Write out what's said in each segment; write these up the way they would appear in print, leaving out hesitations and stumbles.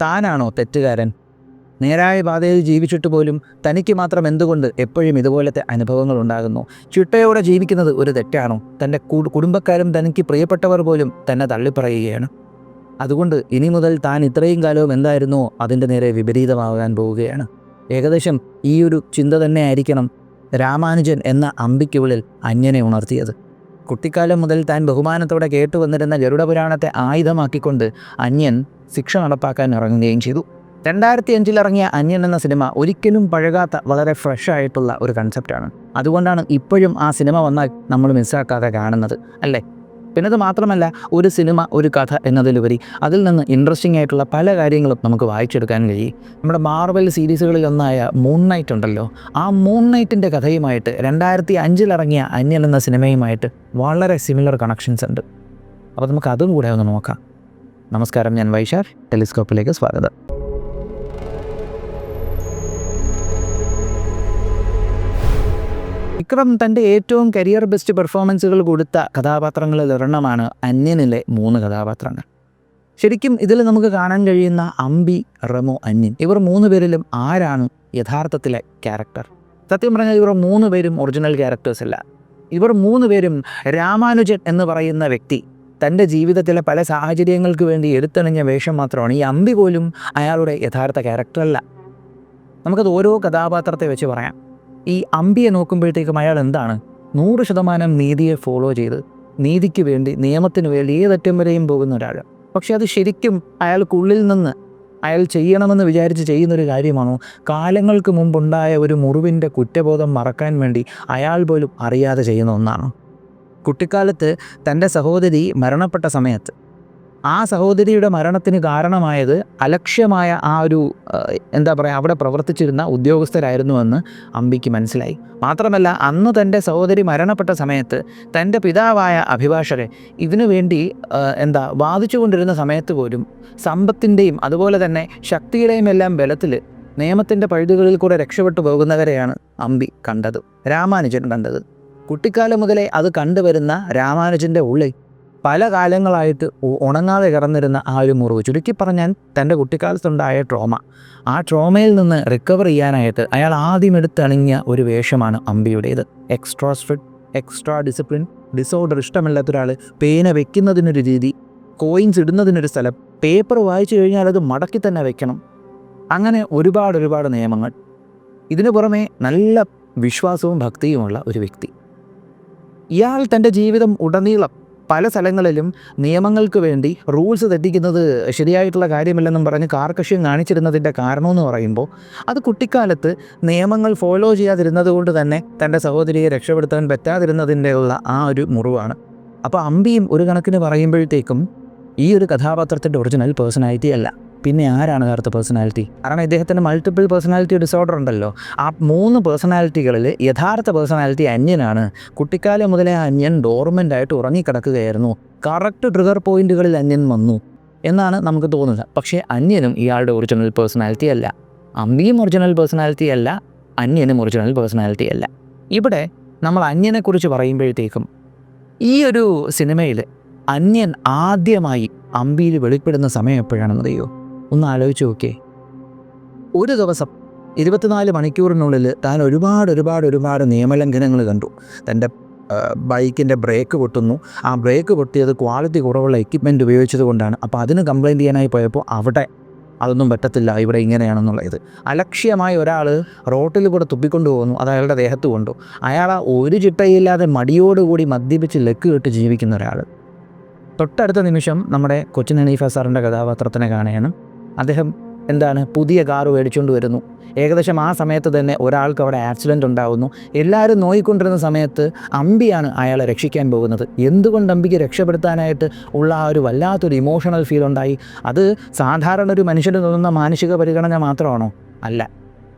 താനാണോ തെറ്റുകാരൻ? നേരായ പാതയിൽ ജീവിച്ചിട്ട് പോലും തനിക്ക് മാത്രം എന്തുകൊണ്ട് എപ്പോഴും ഇതുപോലത്തെ അനുഭവങ്ങൾ ഉണ്ടാകുന്നു? ചിട്ടയോടെ ജീവിക്കുന്നത് ഒരു തെറ്റാണോ? തൻ്റെ കുടുംബക്കാരും തനിക്ക് പ്രിയപ്പെട്ടവർ പോലും തന്നെ തള്ളിപ്പറയുകയാണ്. അതുകൊണ്ട് ഇനി മുതൽ താൻ ഇത്രയും കാലവും എന്തായിരുന്നോ അതിൻ്റെ നേരെ വിപരീതമാകാൻ പോവുകയാണ്. ഏകദേശം ഈ ഒരു ചിന്ത തന്നെ ആയിരിക്കണം രാമാനുജൻ എന്ന അമ്പിക്കുള്ളിൽ അന്യനെ ഉണർത്തിയത്. കുട്ടിക്കാലം മുതൽ താൻ ബഹുമാനത്തോടെ കേട്ടുവന്നിരുന്ന ഗരുഡപുരാണത്തെ ആയുധമാക്കിക്കൊണ്ട് അന്യൻ ശിക്ഷ നടപ്പാക്കാൻ ഇറങ്ങുകയും ചെയ്തു. 2005 ഇറങ്ങിയ അന്യൻ എന്ന സിനിമ ഒരിക്കലും പഴകാത്ത വളരെ ഫ്രഷ് ആയിട്ടുള്ള ഒരു കൺസെപ്റ്റാണ്. അതുകൊണ്ടാണ് ഇപ്പോഴും ആ സിനിമ വന്നാൽ നമ്മൾ മിസ്സാക്കാതെ കാണുന്നത്, അല്ലേ? പിന്നെ അത് മാത്രമല്ല, ഒരു സിനിമ, ഒരു കഥ എന്നതിലുപരി അതിൽ നിന്ന് ഇൻട്രസ്റ്റിംഗ് ആയിട്ടുള്ള പല കാര്യങ്ങളും നമുക്ക് വായിച്ചെടുക്കാൻ കഴിയും. നമ്മുടെ മാർവൽ സീരീസുകളിൽ ഒന്നായ മൂൺ നൈറ്റ് ഉണ്ടല്ലോ, ആ മൂൺ നൈറ്റിൻ്റെ കഥയുമായിട്ട് 2005 ഇറങ്ങിയ അന്യൻ എന്ന സിനിമയുമായിട്ട് വളരെ സിമിലർ കണക്ഷൻസ് ഉണ്ട്. അപ്പോൾ നമുക്ക് അതും കൂടെ ഒന്ന് നോക്കാം. നമസ്കാരം, ഞാൻ വൈശാഖ്. ടെലിസ്കോപ്പിലേക്ക് സ്വാഗതം. വിക്രം തൻ്റെ ഏറ്റവും കരിയർ ബെസ്റ്റ് പെർഫോമൻസുകൾ കൊടുത്ത കഥാപാത്രങ്ങളിൽ ഒരെണ്ണമാണ് അന്യനിലെ 3 കഥാപാത്രങ്ങൾ. ശരിക്കും ഇതിൽ നമുക്ക് കാണാൻ കഴിയുന്ന അമ്പി, റെമോ, അന്യൻ, ഇവർ 3 പേരിലും ആരാണ് യഥാർത്ഥത്തിലെ ക്യാരക്ടർ? സത്യം പറഞ്ഞാൽ ഇവർ 3 പേരും ഒറിജിനൽ ക്യാരക്ടേഴ്സ് അല്ല. ഇവർ 3 പേരും രാമാനുജൻ എന്ന് പറയുന്ന വ്യക്തി തൻ്റെ ജീവിതത്തിലെ പല സാഹചര്യങ്ങൾക്ക് വേണ്ടി എടുത്തണിഞ്ഞ വേഷം മാത്രമാണ്. ഈ അമ്പി പോലും അയാളുടെ യഥാർത്ഥ ക്യാരക്ടറല്ല. നമുക്കത് ഓരോ കഥാപാത്രത്തെ വെച്ച് പറയാം. ഈ അമ്പിയെ നോക്കുമ്പോഴത്തേക്കും അയാൾ എന്താണ്? 100% നീതിയെ ഫോളോ ചെയ്ത് നീതിക്ക് വേണ്ടി, നിയമത്തിന് വേണ്ടി ഏതറ്റം വരെയും പോകുന്ന ഒരാൾ. പക്ഷെ അത് ശരിക്കും അയാൾക്കുള്ളിൽ നിന്ന് അയാൾ ചെയ്യണമെന്ന് വിചാരിച്ച് ചെയ്യുന്നൊരു കാര്യമാണോ? കാലങ്ങൾക്ക് മുമ്പുണ്ടായ ഒരു മുറിവിൻ്റെ കുറ്റബോധം മറക്കാൻ വേണ്ടി അയാൾ പോലും അറിയാതെ ചെയ്യുന്ന ഒന്നാണോ? കുട്ടിക്കാലത്ത് തൻ്റെ സഹോദരി മരണപ്പെട്ട സമയത്ത് ആ സഹോദരിയുടെ മരണത്തിന് കാരണമായത് അലക്ഷ്യമായ ആ ഒരു അവിടെ പ്രവർത്തിച്ചിരുന്ന ഉദ്യോഗസ്ഥരായിരുന്നുവെന്ന് അമ്പിക്ക് മനസ്സിലായി. മാത്രമല്ല, അന്ന് തൻ്റെ സഹോദരി മരണപ്പെട്ട സമയത്ത് തൻ്റെ പിതാവായ അഭിഭാഷകൻ ഇതിനു വേണ്ടി വാദിച്ചു കൊണ്ടിരുന്ന സമയത്ത് പോലും സമ്പത്തിൻ്റെയും അതുപോലെ തന്നെ ശക്തിയുടെയും എല്ലാം ബലത്തിൽ നിയമത്തിൻ്റെ പഴുതുകളിൽ കൂടെ രക്ഷപ്പെട്ടു പോകുന്നവരെയാണ് അമ്പി കണ്ടത്, രാമാനുജൻ കണ്ടത്. കുട്ടിക്കാലം മുതലേ അത് കണ്ടുവരുന്ന രാമാനുജൻ്റെ ഉള്ളിൽ പല കാലങ്ങളായിട്ട് ഉണങ്ങാതെ കിടന്നിരുന്ന ആ ഒരു മുറിവ്, ചുരുക്കി പറഞ്ഞാൽ തൻ്റെ കുട്ടിക്കാലത്തുണ്ടായ ട്രോമ, ആ ട്രോമയിൽ നിന്ന് റിക്കവർ ചെയ്യാനായിട്ട് അയാൾ ആദ്യം എടുത്തണിഞ്ഞ ഒരു വേഷമാണ് അമ്പിയുടേത്. Extra strict, extra discipline, disorder ഇഷ്ടമില്ലാത്തൊരാൾ, പേന വെക്കുന്നതിനൊരു രീതി, കോയിൻസ് ഇടുന്നതിനൊരു സ്ഥലം, പേപ്പർ വായിച്ചു കഴിഞ്ഞാൽ അത് മടക്കി തന്നെ വെക്കണം, അങ്ങനെ ഒരുപാട് നിയമങ്ങൾ. ഇതിനു പുറമെ നല്ല വിശ്വാസവും ഭക്തിയുമുള്ള ഒരു വ്യക്തി. ഇയാൾ തൻ്റെ ജീവിതം ഉടനീളം പല സ്ഥലങ്ങളിലും നിയമങ്ങൾക്ക് വേണ്ടി റൂൾസ് തെറ്റിക്കുന്നത് ശരിയായിട്ടുള്ള കാര്യമല്ലെന്നും പറഞ്ഞ് കാർക്കശ്യം കാണിച്ചിരുന്നതിൻ്റെ കാരണമെന്ന് പറയുമ്പോൾ അത് കുട്ടിക്കാലത്ത് നിയമങ്ങൾ ഫോളോ ചെയ്യാതിരുന്നത് കൊണ്ട് തന്നെ തൻ്റെ സഹോദരിയെ രക്ഷപ്പെടുത്താൻ പറ്റാതിരുന്നതിൻ്റെ ഉള്ള ആ ഒരു മുറിവാണ്. അപ്പോൾ അമ്പിയും ഒരു കണക്കിന് പറയുമ്പോഴത്തേക്കും ഈ ഒരു കഥാപാത്രത്തിൻ്റെ ഒറിജിനൽ പേഴ്സണാലിറ്റി അല്ല. പിന്നെ ആരാണ് യഥാർത്ഥ പേഴ്സണാലിറ്റി? കാരണം ഇദ്ദേഹത്തിന് മൾട്ടിപ്പിൾ പേഴ്സണാലിറ്റി ഡിസോർഡർ ഉണ്ടല്ലോ. ആ 3 പേഴ്സണാലിറ്റികളിൽ യഥാർത്ഥ പേഴ്സണാലിറ്റി അന്യനാണ്. കുട്ടിക്കാലം മുതലേ അന്യൻ ഡോർമെൻ്റായിട്ട് ഉറങ്ങിക്കിടക്കുകയായിരുന്നു. കറക്റ്റ് ട്രിഗർ പോയിന്റുകളിൽ അന്യൻ വന്നു എന്നാണ് നമുക്ക് തോന്നുന്നത്. പക്ഷേ അന്യനും ഇയാളുടെ ഒറിജിനൽ പേഴ്സണാലിറ്റി അല്ല. അമ്പിയും ഒറിജിനൽ പേഴ്സണാലിറ്റി അല്ല, അന്യനും ഒറിജിനൽ പേഴ്സണാലിറ്റി അല്ല. ഇവിടെ നമ്മൾ അന്യനെക്കുറിച്ച് പറയുമ്പോഴത്തേക്കും ഈ ഒരു സിനിമയിൽ അന്യൻ ആദ്യമായി അമ്പിയിൽ വെളിപ്പെടുന്ന സമയം എപ്പോഴാണെന്നറിയോ? ഒന്ന് ആലോചിച്ച് നോക്കിയേ. ഒരു ദിവസം 24 മണിക്കൂറിനുള്ളിൽ താൻ ഒരുപാട് നിയമലംഘനങ്ങൾ കണ്ടു. തൻ്റെ ബൈക്കിൻ്റെ ബ്രേക്ക് പൊട്ടുന്നു. ആ ബ്രേക്ക് പൊട്ടിയത് ക്വാളിറ്റി കുറവുള്ള എക്യുപ്മെൻറ്റ് ഉപയോഗിച്ചത് കൊണ്ടാണ്. അപ്പോൾ അതിന് കംപ്ലയിൻറ്റ് ചെയ്യാനായി പോയപ്പോൾ അവിടെ അതൊന്നും പറ്റത്തില്ല, ഇവിടെ ഇങ്ങനെയാണെന്നുള്ളത്. അലക്ഷ്യമായി ഒരാൾ റോട്ടിൽ കൂടെ തുപ്പിക്കൊണ്ട് പോകുന്നു, അത് അയാളുടെ ദേഹത്ത് കൊണ്ടു. അയാൾ ഒരു ചിട്ടയില്ലാതെ മടിയോടുകൂടി മദ്യപിച്ച് ലക്ക് കെട്ട് ജീവിക്കുന്ന ഒരാൾ. തൊട്ടടുത്ത നിമിഷം നമ്മുടെ കൊച്ചിൻ ഹനീഫ സാറിൻ്റെ കഥാപാത്രത്തിനെ കാണുകയാണ്. അദ്ദേഹം പുതിയ കാറ് മേടിച്ചുകൊണ്ട് വരുന്നു. ഏകദേശം ആ സമയത്ത് തന്നെ ഒരാൾക്ക് അവിടെ ആക്സിഡൻറ്റ് ഉണ്ടാകുന്നു. എല്ലാവരും നോയിക്കൊണ്ടിരുന്ന സമയത്ത് അമ്പിയാണ് അയാളെ രക്ഷിക്കാൻ പോകുന്നത്. എന്തുകൊണ്ട് അമ്പിക്ക് രക്ഷപ്പെടുത്താനായിട്ട് ഉള്ള ആ ഒരു വല്ലാത്തൊരു ഇമോഷണൽ ഫീൽ ഉണ്ടായി? അത് സാധാരണ ഒരു മനുഷ്യന് തോന്നുന്ന മാനസിക പരിഗണന മാത്രമാണോ? അല്ല.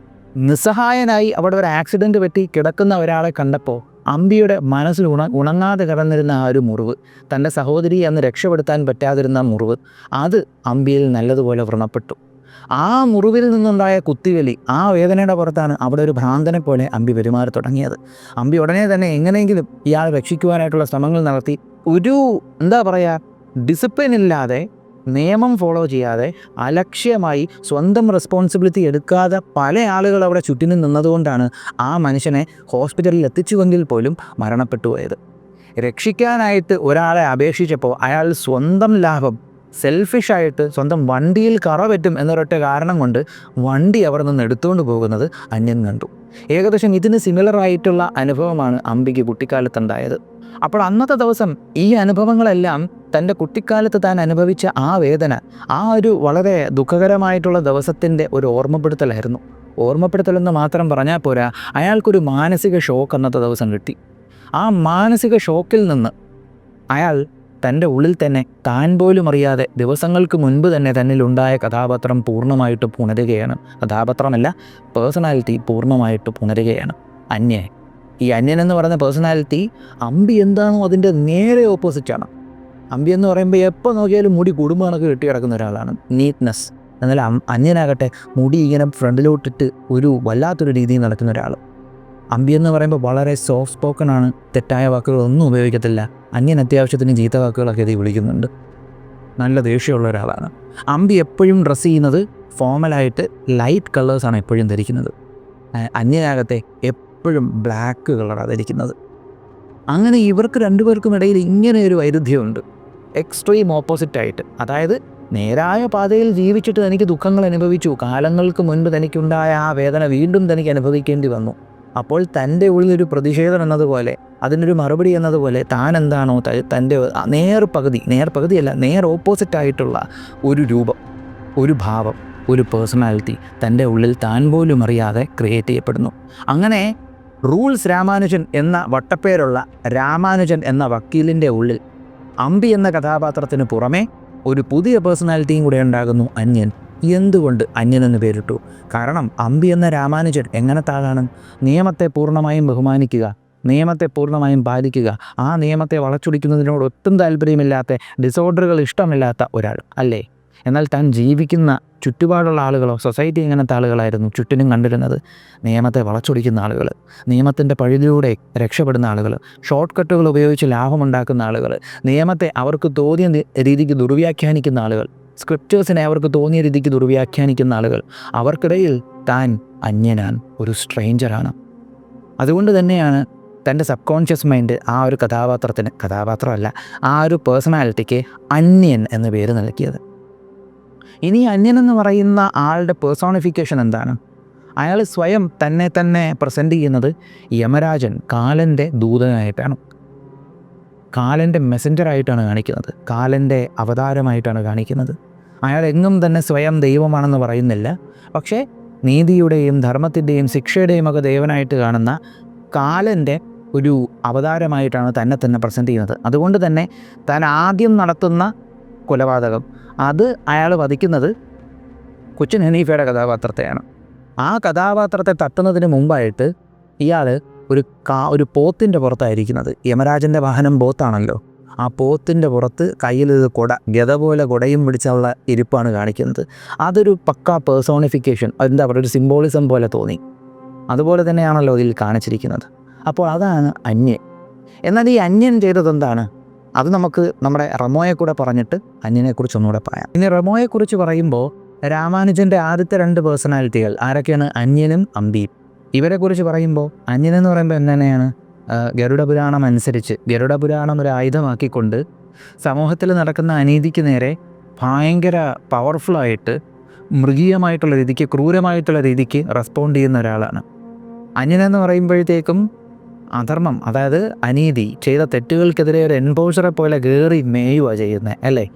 നിസ്സഹായനായി അവിടെ ഒരു ആക്സിഡൻറ്റ് പറ്റി കിടക്കുന്ന ഒരാളെ കണ്ടപ്പോൾ അമ്പിയുടെ മനസ്സിൽ ഉണങ്ങാതെ കിടന്നിരുന്ന ആ ഒരു മുറിവ്, തൻ്റെ സഹോദരിയെ അന്ന് രക്ഷപ്പെടുത്താൻ പറ്റാതിരുന്ന മുറിവ്, അത് അമ്പിയിൽ നല്ലതുപോലെ വ്രണപ്പെട്ടു. ആ മുറിവിൽ നിന്നുണ്ടായ കുത്തിവലി, ആ വേദനയുടെ പുറത്താണ് അവിടെ ഒരു ഭ്രാന്തനെ പോലെ അമ്പി പെരുമാറി തുടങ്ങിയത്. അമ്പി ഉടനെ തന്നെ എങ്ങനെയെങ്കിലും ഇയാൾ രക്ഷിക്കുവാനായിട്ടുള്ള ശ്രമങ്ങൾ നടത്തി. ഒരു ഡിസിപ്ലിൻ ഇല്ലാതെ നിയമം ഫോളോ ചെയ്യാതെ അലക്ഷ്യമായി സ്വന്തം റെസ്പോൺസിബിലിറ്റി എടുക്കാതെ പല ആളുകൾ അവിടെ ചുറ്റിനും നിന്നതുകൊണ്ടാണ് ആ മനുഷ്യനെ ഹോസ്പിറ്റലിൽ എത്തിച്ചുവെങ്കിൽ പോലും മരണപ്പെട്ടു പോയത്. രക്ഷിക്കാനായിട്ട് ഒരാളെ അപേക്ഷിച്ചപ്പോൾ അയാൾ സ്വന്തം ലാഭം സെൽഫിഷായിട്ട് സ്വന്തം വണ്ടിയിൽ കറ പറ്റും എന്നൊരൊറ്റ കാരണം കൊണ്ട് വണ്ടി അവിടെ നിന്ന് എടുത്തുകൊണ്ട് പോകുന്നത് അന്യൻ കണ്ടു. ഏകദേശം ഇതിന് സിമിലറായിട്ടുള്ള അനുഭവമാണ് അംബിക്ക് കുട്ടിക്കാലത്തുണ്ടായത്. അപ്പോൾ അന്നത്തെ ദിവസം ഈ അനുഭവങ്ങളെല്ലാം തൻ്റെ കുട്ടിക്കാലത്ത് താൻ അനുഭവിച്ച ആ വേദന, ആ ഒരു വളരെ ദുഃഖകരമായിട്ടുള്ള ദിവസത്തിൻ്റെ ഒരു ഓർമ്മപ്പെടുത്തലായിരുന്നു. ഓർമ്മപ്പെടുത്തലെന്ന് മാത്രം പറഞ്ഞാൽ പോരാ, അയാൾക്കൊരു മാനസിക ഷോക്ക് അന്നത്തെ ദിവസം കിട്ടി. ആ മാനസിക ഷോക്കിൽ നിന്ന് അയാൾ തൻ്റെ ഉള്ളിൽ തന്നെ താൻ പോലും അറിയാതെ ദിവസങ്ങൾക്ക് മുൻപ് തന്നെ തന്നിലുണ്ടായ കഥാപാത്രം പൂർണ്ണമായിട്ട് പുണരുകയാണ്. കഥാപാത്രമല്ല, പേഴ്സണാലിറ്റി പൂർണ്ണമായിട്ട് പുണരുകയാണ്. അന്യൻ. ഈ അന്യൻ എന്ന് പറയുന്ന പേഴ്സണാലിറ്റി അമ്പി എന്താണോ അതിൻ്റെ നേരെ ഓപ്പോസിറ്റാണ്. അമ്പി എന്ന് പറയുമ്പോൾ എപ്പോൾ നോക്കിയാലും മുടി കുടുംബങ്ങളൊക്കെ കെട്ടി കിടക്കുന്ന ഒരാളാണ്, നീറ്റ്നെസ്. എന്നാൽ അന്യനാകട്ടെ മുടി ഇങ്ങനെ ഫ്രണ്ടിലോട്ടിട്ട് ഒരു വല്ലാത്തൊരു രീതിയിൽ നടക്കുന്ന ഒരാൾ. അമ്പി എന്ന് പറയുമ്പോൾ വളരെ സോഫ്റ്റ് സ്പോക്കൺ ആണ്, തെറ്റായ വാക്കുകളൊന്നും ഉപയോഗിക്കത്തില്ല. അന്യൻ അത്യാവശ്യത്തിന് ചീത്ത വാക്കുകളൊക്കെ ഇത് വിളിക്കുന്നുണ്ട്. നല്ല ദേഷ്യമുള്ള ഒരാളാണ്. അമ്പി എപ്പോഴും ഡ്രസ്സ് ചെയ്യുന്നത് ഫോമലായിട്ട് ലൈറ്റ് കളേഴ്സാണ് എപ്പോഴും ധരിക്കുന്നത്. അന്യനാകട്ടെ എപ്പോഴും ബ്ലാക്ക് കളറാണ് ധരിക്കുന്നത്. അങ്ങനെ ഇവർക്ക് രണ്ടുപേർക്കും ഇടയിൽ ഇങ്ങനെ ഒരു വൈരുദ്ധ്യമുണ്ട്, എക്സ്ട്രീം ഓപ്പോസിറ്റായിട്ട്. അതായത് നേരായ പാതയിൽ ജീവിച്ചിട്ട് തനിക്ക് ദുഃഖങ്ങൾ അനുഭവിച്ചു, കാലങ്ങൾക്ക് മുൻപ് തനിക്കുണ്ടായ ആ വേദന വീണ്ടും തനിക്ക് അനുഭവിക്കേണ്ടി വന്നു. അപ്പോൾ തൻ്റെ ഉള്ളിലൊരു പ്രതിഷേധം എന്നതുപോലെ, അതിനൊരു മറുപടി എന്നതുപോലെ താൻ എന്താണോ തൻ്റെ നേർ ഓപ്പോസിറ്റായിട്ടുള്ള ഒരു രൂപം, ഒരു ഭാവം, ഒരു പേഴ്സണാലിറ്റി തൻ്റെ ഉള്ളിൽ താൻ പോലും അറിയാതെ ക്രിയേറ്റ് ചെയ്യപ്പെടുന്നു. അങ്ങനെ റൂൾസ് രാമാനുജൻ എന്ന വട്ടപ്പേരുള്ള രാമാനുജൻ എന്ന വക്കീലിൻ്റെ ഉള്ളിൽ അമ്പി എന്ന കഥാപാത്രത്തിന് പുറമെ ഒരു പുതിയ പേഴ്സണാലിറ്റിയും കൂടെ ഉണ്ടാകുന്നു, അന്യൻ. എന്തുകൊണ്ട് അന്യൻ എന്ന് പേരിട്ടു? കാരണം അമ്പി എന്ന രാമാനുജൻ എങ്ങനത്തെ ആളാണ്? നിയമത്തെ പൂർണ്ണമായും ബഹുമാനിക്കുക, നിയമത്തെ പൂർണ്ണമായും പാലിക്കുക, ആ നിയമത്തെ വളച്ചൊടിക്കുന്നതിനോട് ഒട്ടും താല്പര്യമില്ലാത്ത, ഡിസോർഡറുകൾ ഇഷ്ടമില്ലാത്ത ഒരാൾ അല്ലേ? എന്നാൽ താൻ ജീവിക്കുന്ന ചുറ്റുപാടുള്ള ആളുകളോ, സൊസൈറ്റി എങ്ങനത്തെ ആളുകളായിരുന്നു ചുറ്റിനും കണ്ടിരുന്നത്? നിയമത്തെ വളച്ചൊടിക്കുന്ന ആളുകൾ, നിയമത്തിൻ്റെ പഴുതിലൂടെ രക്ഷപ്പെടുന്ന ആളുകൾ, ഷോർട്ട് കട്ടുകൾ ഉപയോഗിച്ച് ലാഭമുണ്ടാക്കുന്ന ആളുകൾ, നിയമത്തെ അവർക്ക് തോന്നിയ രീതിക്ക് ദുർവ്യാഖ്യാനിക്കുന്ന ആളുകൾ, സ്ക്രിപ്റ്റേഴ്സിനെ അവർക്ക് തോന്നിയ രീതിക്ക് ദുർവ്യാഖ്യാനിക്കുന്ന ആളുകൾ. അവർക്കിടയിൽ താൻ അന്യനാണ്, ഒരു സ്ട്രേഞ്ചറാണ്. അതുകൊണ്ട് തന്നെയാണ് തൻ്റെ സബ് കോൺഷ്യസ് മൈൻഡ് ആ ഒരു കഥാപാത്രമല്ല, ആ ഒരു പേഴ്സണാലിറ്റിക്ക് അന്യൻ എന്ന പേര് നൽകിയത്. ഇനി അന്യൻ എന്ന് പറയുന്ന ആളുടെ പേഴ്സോണിഫിക്കേഷൻ എന്താണ്? അയാൾ സ്വയം തന്നെ പ്രസൻറ്റ് ചെയ്യുന്നത് യമരാജൻ, കാലൻ്റെ ദൂതനായിട്ടാണ്, കാലൻ്റെ മെസ്സഞ്ചറായിട്ടാണ് കാണിക്കുന്നത്, കാലൻ്റെ അവതാരമായിട്ടാണ് കാണിക്കുന്നത്. അയാൾ എങ്ങും തന്നെ സ്വയം ദൈവമാണെന്ന് പറയുന്നില്ല. പക്ഷേ നീതിയുടെയും ധർമ്മത്തിൻ്റെയും ശിക്ഷയുടെയും ഒക്കെ ദൈവനായിട്ട് കാണുന്ന കാലൻ്റെ ഒരു അവതാരമായിട്ടാണ് തന്നെ പ്രസൻറ്റ് ചെയ്യുന്നത്. അതുകൊണ്ട് തന്നെ താൻ ആദ്യം നടത്തുന്ന കൊലപാതകം, അത് അയാൾ വധിക്കുന്നത് കൊച്ചിൻ ഹനീഫയുടെ കഥാപാത്രത്തെയാണ്. ആ കഥാപാത്രത്തെ തട്ടുന്നതിന് മുമ്പായിട്ട് ഇയാൾ ഒരു പോത്തിൻ്റെ പുറത്തായിരിക്കുന്നത്. യമരാജൻ്റെ വാഹനം പോത്താണല്ലോ. ആ പോത്തിൻ്റെ പുറത്ത് കയ്യിൽ ഗത പോലെ കുടയും പിടിച്ചുള്ള ഇരിപ്പാണ് കാണിക്കുന്നത്. അതൊരു പക്കാ പേഴ്സോണിഫിക്കേഷൻ, എന്താ പറയുക, ഒരു സിംബോളിസം പോലെ തോന്നി. അതുപോലെ തന്നെയാണല്ലോ ഇതിൽ കാണിച്ചിരിക്കുന്നത്. അപ്പോൾ അതാണ് അന്യൻ. എന്നാൽ ഈ അന്യൻ ചെയ്തതെന്താണ്? അത് നമുക്ക് നമ്മുടെ റെമോയെ കൂടെ പറഞ്ഞിട്ട് അന്യനെക്കുറിച്ച് ഒന്നുകൂടെ പറയാം. ഇനി റെമോയെക്കുറിച്ച് പറയുമ്പോൾ രാമാനുജൻ്റെ ആദ്യത്തെ 2 പേഴ്സണാലിറ്റികൾ ആരൊക്കെയാണ്? അന്യനും അമ്പിയും. ഇവരെക്കുറിച്ച് പറയുമ്പോൾ അന്യനെന്ന് പറയുമ്പോൾ എന്തിനാണ്? ഗരുഡപുരാണം അനുസരിച്ച്, ഗരുഡപുരാണം ഒരു ആയുധമാക്കിക്കൊണ്ട് സമൂഹത്തിൽ നടക്കുന്ന അനീതിക്ക് നേരെ ഭയങ്കര പവർഫുള്ളായിട്ട്, മൃഗീയമായിട്ടുള്ള രീതിക്ക്, ക്രൂരമായിട്ടുള്ള രീതിക്ക് റെസ്പോണ്ട് ചെയ്യുന്ന ഒരാളാണ്. അന്യനെന്ന് പറയുമ്പോഴത്തേക്കും അധർമ്മം, അതായത് അനീതി ചെയ്ത തെറ്റുകൾക്കെതിരെ ഒരു എൻപോഷറെ പോലെ കയറി മേയുക ചെയ്യുന്നത് അല്ലേ?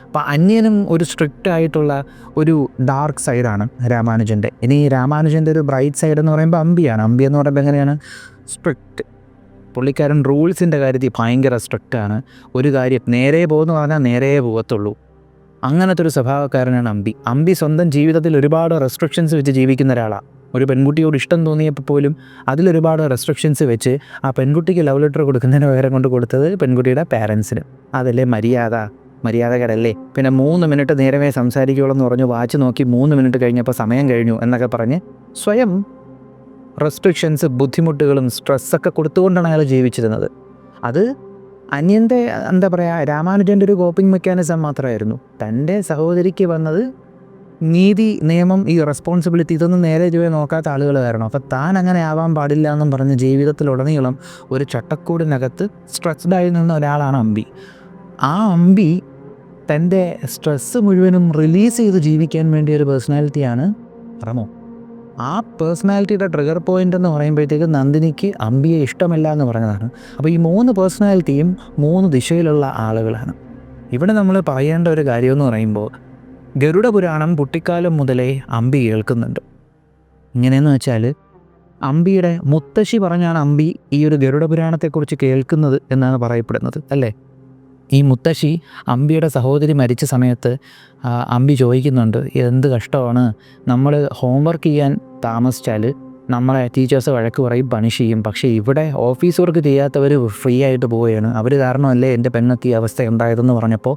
അപ്പോൾ അന്യനും ഒരു സ്ട്രിക്റ്റ് ആയിട്ടുള്ള ഒരു ഡാർക്ക് സൈഡാണ് രാമാനുജൻ്റെ. ഇനി രാമാനുജൻ്റെ ഒരു ബ്രൈറ്റ് സൈഡ് എന്ന് പറയുമ്പോൾ അമ്പിയാണ്. അമ്പി എന്ന് പറയുമ്പോൾ എങ്ങനെയാണ്? സ്ട്രിക്റ്റ്. പുള്ളിക്കാരൻ റൂൾസിൻ്റെ കാര്യത്തിൽ ഭയങ്കര സ്ട്രിക്റ്റാണ്. ഒരു കാര്യം നേരെ പോകുന്നു പറഞ്ഞാൽ നേരെ പോകത്തുള്ളൂ. അങ്ങനത്തെ ഒരു സ്വഭാവക്കാരനാണ് അമ്പി. അമ്പി സ്വന്തം ജീവിതത്തിൽ ഒരുപാട് റെസ്ട്രിക്ഷൻസ് വെച്ച് ജീവിക്കുന്ന ഒരാളാണ്. ഒരു പെൺകുട്ടിയോട് ഇഷ്ടം തോന്നിയപ്പോൾ പോലും അതിലൊരുപാട് റെസ്ട്രിക്ഷൻസ് വെച്ച് ആ പെൺകുട്ടിക്ക് ലവ് ലെറ്റർ കൊടുക്കുന്നതിന് പകരം കൊണ്ട് കൊടുത്തത് പെൺകുട്ടിയുടെ പാരൻസിന്. അതല്ലേ മര്യാദകരല്ലേ? പിന്നെ 3 മിനിറ്റ് നേരമേ സംസാരിക്കുകയുള്ളൂ എന്ന് പറഞ്ഞു വാച്ച് നോക്കി 3 മിനിറ്റ് കഴിഞ്ഞപ്പോൾ സമയം കഴിഞ്ഞു എന്നൊക്കെ പറഞ്ഞ് സ്വയം റെസ്ട്രിക്ഷൻസ്, ബുദ്ധിമുട്ടുകളും സ്ട്രെസ്സൊക്കെ കൊടുത്തുകൊണ്ടാണ് അയാൾ ജീവിച്ചിരുന്നത്. അത് അന്യൻ്റെ എന്താ പറയുക, രാമാനുജൻ്റെ ഒരു കോപ്പിംഗ് മെക്കാനിസം മാത്രമായിരുന്നു. തൻ്റെ സഹോദരിക്ക് വന്നത് നീതി, നിയമം, ഈ റെസ്പോൺസിബിലിറ്റി ഇതൊന്നും നേരെ ചൊവ്വേ നോക്കാത്ത ആളുകളായിരുന്നു. അപ്പോൾ താൻ അങ്ങനെ ആവാൻ പാടില്ല എന്നും പറഞ്ഞ് ജീവിതത്തിലുടനീളം ഒരു ചട്ടക്കൂടിനകത്ത് സ്ട്രെസ്ഡായി നിന്ന ഒരാളാണ് അമ്പി. ആ അമ്പി തൻ്റെ സ്ട്രെസ്സ് മുഴുവനും റിലീസ് ചെയ്ത് ജീവിക്കാൻ വേണ്ടിയ ഒരു പേഴ്സണാലിറ്റിയാണ് റമോ. ആ പേഴ്സണാലിറ്റിയുടെ ട്രിഗർ പോയിൻ്റ് എന്ന് പറയുമ്പോഴത്തേക്ക് നന്ദിനിക്ക് അമ്പിയെ ഇഷ്ടമല്ല എന്ന് പറഞ്ഞതാണ്. അപ്പോൾ ഈ 3 പേഴ്സണാലിറ്റിയും 3 ദിശയിലുള്ള ആളുകളാണ്. ഇവിടെ നമ്മൾ പറയേണ്ട ഒരു കാര്യമെന്ന് പറയുമ്പോൾ, ഗരുഡപുരാണം കുട്ടിക്കാലം മുതലേ അമ്പി കേൾക്കുന്നുണ്ട്. ഇങ്ങനെയെന്ന് വെച്ചാൽ അമ്പിയുടെ മുത്തശ്ശി പറഞ്ഞാണ് അമ്പി ഈ ഒരു ഗരുഡപുരാണത്തെക്കുറിച്ച് കേൾക്കുന്നത് എന്നാണ് പറയപ്പെടുന്നത്, അല്ലേ? ഈ മുത്തശ്ശി അമ്പിയുടെ സഹോദരി മരിച്ച സമയത്ത് അമ്പി ചോദിക്കുന്നുണ്ട്, എന്ത് കഷ്ടമാണ്, നമ്മൾ ഹോംവർക്ക് ചെയ്യാൻ താമസിച്ചാൽ നമ്മളെ ടീച്ചേഴ്സ് വഴക്ക് പറയും, പണിഷ് ചെയ്യും. പക്ഷേ ഇവിടെ ഓഫീസ് വർക്ക് ചെയ്യാത്തവർ ഫ്രീ ആയിട്ട് പോവുകയാണ്, അവർ കാരണമല്ലേ എൻ്റെ പെങ്ങൾക്ക് ഈ അവസ്ഥ ഉണ്ടായതെന്ന് പറഞ്ഞപ്പോൾ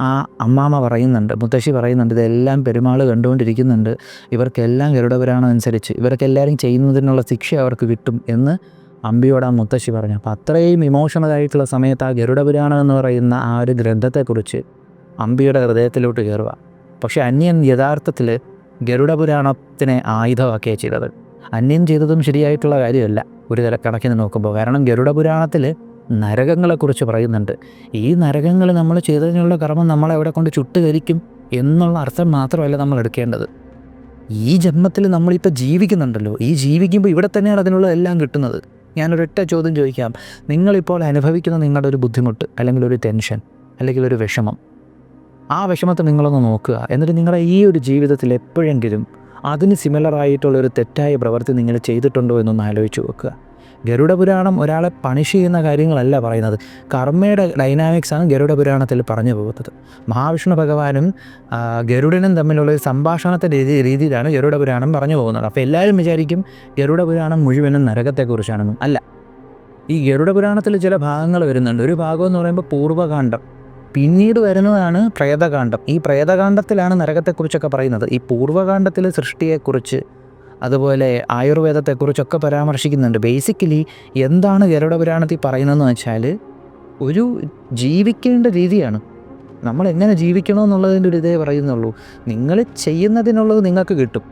ആ അമ്മാമ്മ പറയുന്നുണ്ട്, മുത്തശ്ശി പറയുന്നുണ്ട്, ഇതെല്ലാം പെരുമാൾ കണ്ടുകൊണ്ടിരിക്കുന്നുണ്ട്, ഇവർക്കെല്ലാം ഗരുഡപുരാണം അനുസരിച്ച് ഇവർക്കെല്ലാവരും ചെയ്യുന്നതിനുള്ള ശിക്ഷ അവർക്ക് കിട്ടും എന്ന് അമ്പിയോട് ആ മുത്തശ്ശി പറഞ്ഞു. അപ്പോൾ അത്രയും ഇമോഷണലായിട്ടുള്ള സമയത്ത് ആ ഗരുഡപുരാണം എന്ന് പറയുന്ന ആ ഒരു ഗ്രന്ഥത്തെക്കുറിച്ച് അമ്പിയുടെ ഹൃദയത്തിലോട്ട് കയറുക. പക്ഷേ അന്യൻ യഥാർത്ഥത്തിൽ ഗരുഡപുരാണത്തിനെ ആയുധമാക്കിയാണ് ചെയ്തത്. അന്യൻ ചെയ്തതും ശരിയായിട്ടുള്ള കാര്യമല്ല ഒരു കണക്കിന് നോക്കുമ്പോൾ. കാരണം ഗരുഡപുരാണത്തിൽ നരകങ്ങളെക്കുറിച്ച് പറയുന്നുണ്ട്. ഈ നരകങ്ങൾ നമ്മൾ ചെയ്തതിനുള്ള കർമ്മം നമ്മളെ എവിടെ കൊണ്ട് ചുട്ടുകരിക്കും എന്നുള്ള അർത്ഥം മാത്രമല്ല നമ്മൾ എടുക്കേണ്ടത്. ഈ ജന്മത്തിൽ നമ്മളിപ്പോൾ ജീവിക്കുന്നുണ്ടല്ലോ, ഈ ജീവിക്കുമ്പോൾ ഇവിടെ തന്നെയാണ് അതിനുള്ള എല്ലാം കിട്ടുന്നത്. ഞാനൊരൊറ്റ ചോദ്യം ചോദിക്കാം, നിങ്ങളിപ്പോൾ അനുഭവിക്കുന്ന നിങ്ങളുടെ ഒരു ബുദ്ധിമുട്ട്, അല്ലെങ്കിൽ ഒരു ടെൻഷൻ, അല്ലെങ്കിൽ ഒരു വിഷമം, ആ വിഷമത്തെ നിങ്ങളൊന്ന് നോക്കുക. എന്നിട്ട് നിങ്ങളുടെ ഈ ഒരു ജീവിതത്തിൽ എപ്പോഴെങ്കിലും അതിന് സിമിലറായിട്ടുള്ളൊരു തെറ്റായ പ്രവൃത്തി നിങ്ങൾ ചെയ്തിട്ടുണ്ടോ എന്നൊന്ന് ആലോചിച്ച് നോക്കുക. ഗരുഡപുരാണം ഒരാളെ പണിഷ് ചെയ്യുന്ന കാര്യങ്ങളല്ല പറയുന്നത്, കർമ്മയുടെ ഡൈനാമിക്സാണ് ഗരുഡപുരാണത്തിൽ പറഞ്ഞു പോകുന്നത്. മഹാവിഷ്ണു ഭഗവാനും ഗരുഡനും തമ്മിലുള്ള ഒരു സംഭാഷണത്തിൻ്റെ രീതിയിലാണ് ഗരുഡപുരാണം പറഞ്ഞു പോകുന്നത്. അപ്പോൾ എല്ലാവരും വിചാരിക്കും ഗരുഡപുരാണം മുഴുവനും നരകത്തെക്കുറിച്ചാണെന്നും. അല്ല, ഈ ഗരുഡപുരാണത്തിൽ ചില ഭാഗങ്ങൾ വരുന്നുണ്ട്. ഒരു ഭാഗം എന്ന് പറയുമ്പോൾ പൂർവ്വകാന്ഡം, പിന്നീട് വരുന്നതാണ് പ്രേതകാന്ഡം. ഈ പ്രേതകാന്ഡത്തിലാണ് നരകത്തെക്കുറിച്ചൊക്കെ പറയുന്നത്. ഈ പൂർവ്വകാന്ഡത്തിൽ സൃഷ്ടിയെക്കുറിച്ച്, അതുപോലെ ആയുർവേദത്തെക്കുറിച്ചൊക്കെ പരാമർശിക്കുന്നുണ്ട്. ബേസിക്കലി എന്താണ് ഗരുഡപുരാണത്തിൽ പറയുന്നതെന്ന് വെച്ചാൽ, ഒരു ജീവിക്കേണ്ട രീതിയാണ്, നമ്മൾ എങ്ങനെ ജീവിക്കണമെന്നുള്ളതിൻ്റെ ഒരു ഇതേ പറയുന്നുള്ളൂ. നിങ്ങൾ ചെയ്യുന്നതിനുള്ളത് നിങ്ങൾക്ക് കിട്ടും.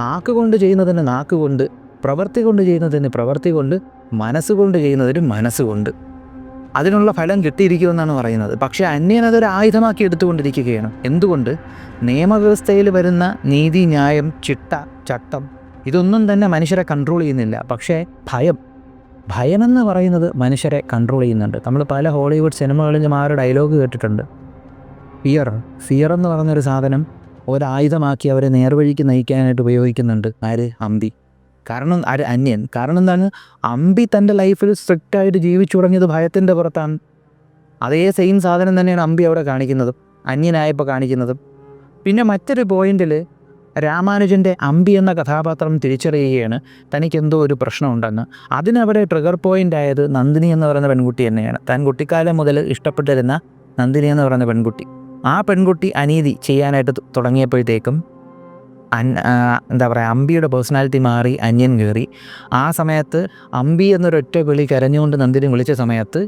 നാക്ക് കൊണ്ട് ചെയ്യുന്നതിന് നാക്ക് കൊണ്ട്, പ്രവൃത്തി കൊണ്ട് ചെയ്യുന്നതിന് പ്രവൃത്തി കൊണ്ട്, മനസ്സുകൊണ്ട് ചെയ്യുന്നതിന് മനസ്സുകൊണ്ട് അതിനുള്ള ഫലം കിട്ടിയിരിക്കുമെന്നാണ് പറയുന്നത്. പക്ഷേ അന്യനതൊരു ആയുധമാക്കി എടുത്തുകൊണ്ടിരിക്കുകയാണ്. എന്തുകൊണ്ട്? നിയമവ്യവസ്ഥയിൽ വരുന്ന നീതി, ന്യായം, ചിട്ട, ചട്ടം ഇതൊന്നും തന്നെ മനുഷ്യരെ കൺട്രോൾ ചെയ്യുന്നില്ല. പക്ഷേ ഭയമെന്ന് പറയുന്നത് മനുഷ്യരെ കൺട്രോൾ ചെയ്യുന്നുണ്ട്. നമ്മൾ പല ഹോളിവുഡ് സിനിമകളിലും ആ ഒരു ഡയലോഗ് കേട്ടിട്ടുണ്ട്, ഫിയർ എന്ന് പറയുന്നൊരു സാധനം ഒരായുധമാക്കി അവരെ നേർവഴിക്ക് നയിക്കാനായിട്ട് ഉപയോഗിക്കുന്നുണ്ട്. ആര്? അമ്പി. കാരണം അന്യൻ. കാരണം എന്താണ്? അമ്പി തൻ്റെ ലൈഫിൽ സ്ട്രിക്റ്റായിട്ട് ജീവിച്ചു തുടങ്ങിയത് ഭയത്തിൻ്റെ പുറത്താണ്. അതേ സെയിം സാധനം തന്നെയാണ് അമ്പി അവിടെ കാണിക്കുന്നതും അന്യനായപ്പോൾ കാണിക്കുന്നതും. പിന്നെ മറ്റൊരു പോയിന്റിൽ രാമാനുജൻ്റെ അമ്പി എന്ന കഥാപാത്രം തിരിച്ചറിയുകയാണ് തനിക്കെന്തോ ഒരു പ്രശ്നമുണ്ടെന്ന്. അതിനവിടെ ട്രിഗർ പോയിൻ്റ് ആയത് നന്ദിനി എന്ന് പറയുന്ന പെൺകുട്ടി തന്നെയാണ്. താൻ കുട്ടിക്കാലം മുതൽ ഇഷ്ടപ്പെട്ടിരുന്ന നന്ദിനി എന്ന് പറയുന്ന പെൺകുട്ടി. ആ പെൺകുട്ടി അനീതി ചെയ്യാനായിട്ട് തുടങ്ങിയപ്പോഴത്തേക്കും എന്താ പറയുക, അമ്പിയുടെ പേഴ്സണാലിറ്റി മാറി അന്യൻ കയറി. ആ സമയത്ത് അമ്പി എന്നൊരൊറ്റ വിളി കരഞ്ഞുകൊണ്ട് നന്ദിനി വിളിച്ച സമയത്ത്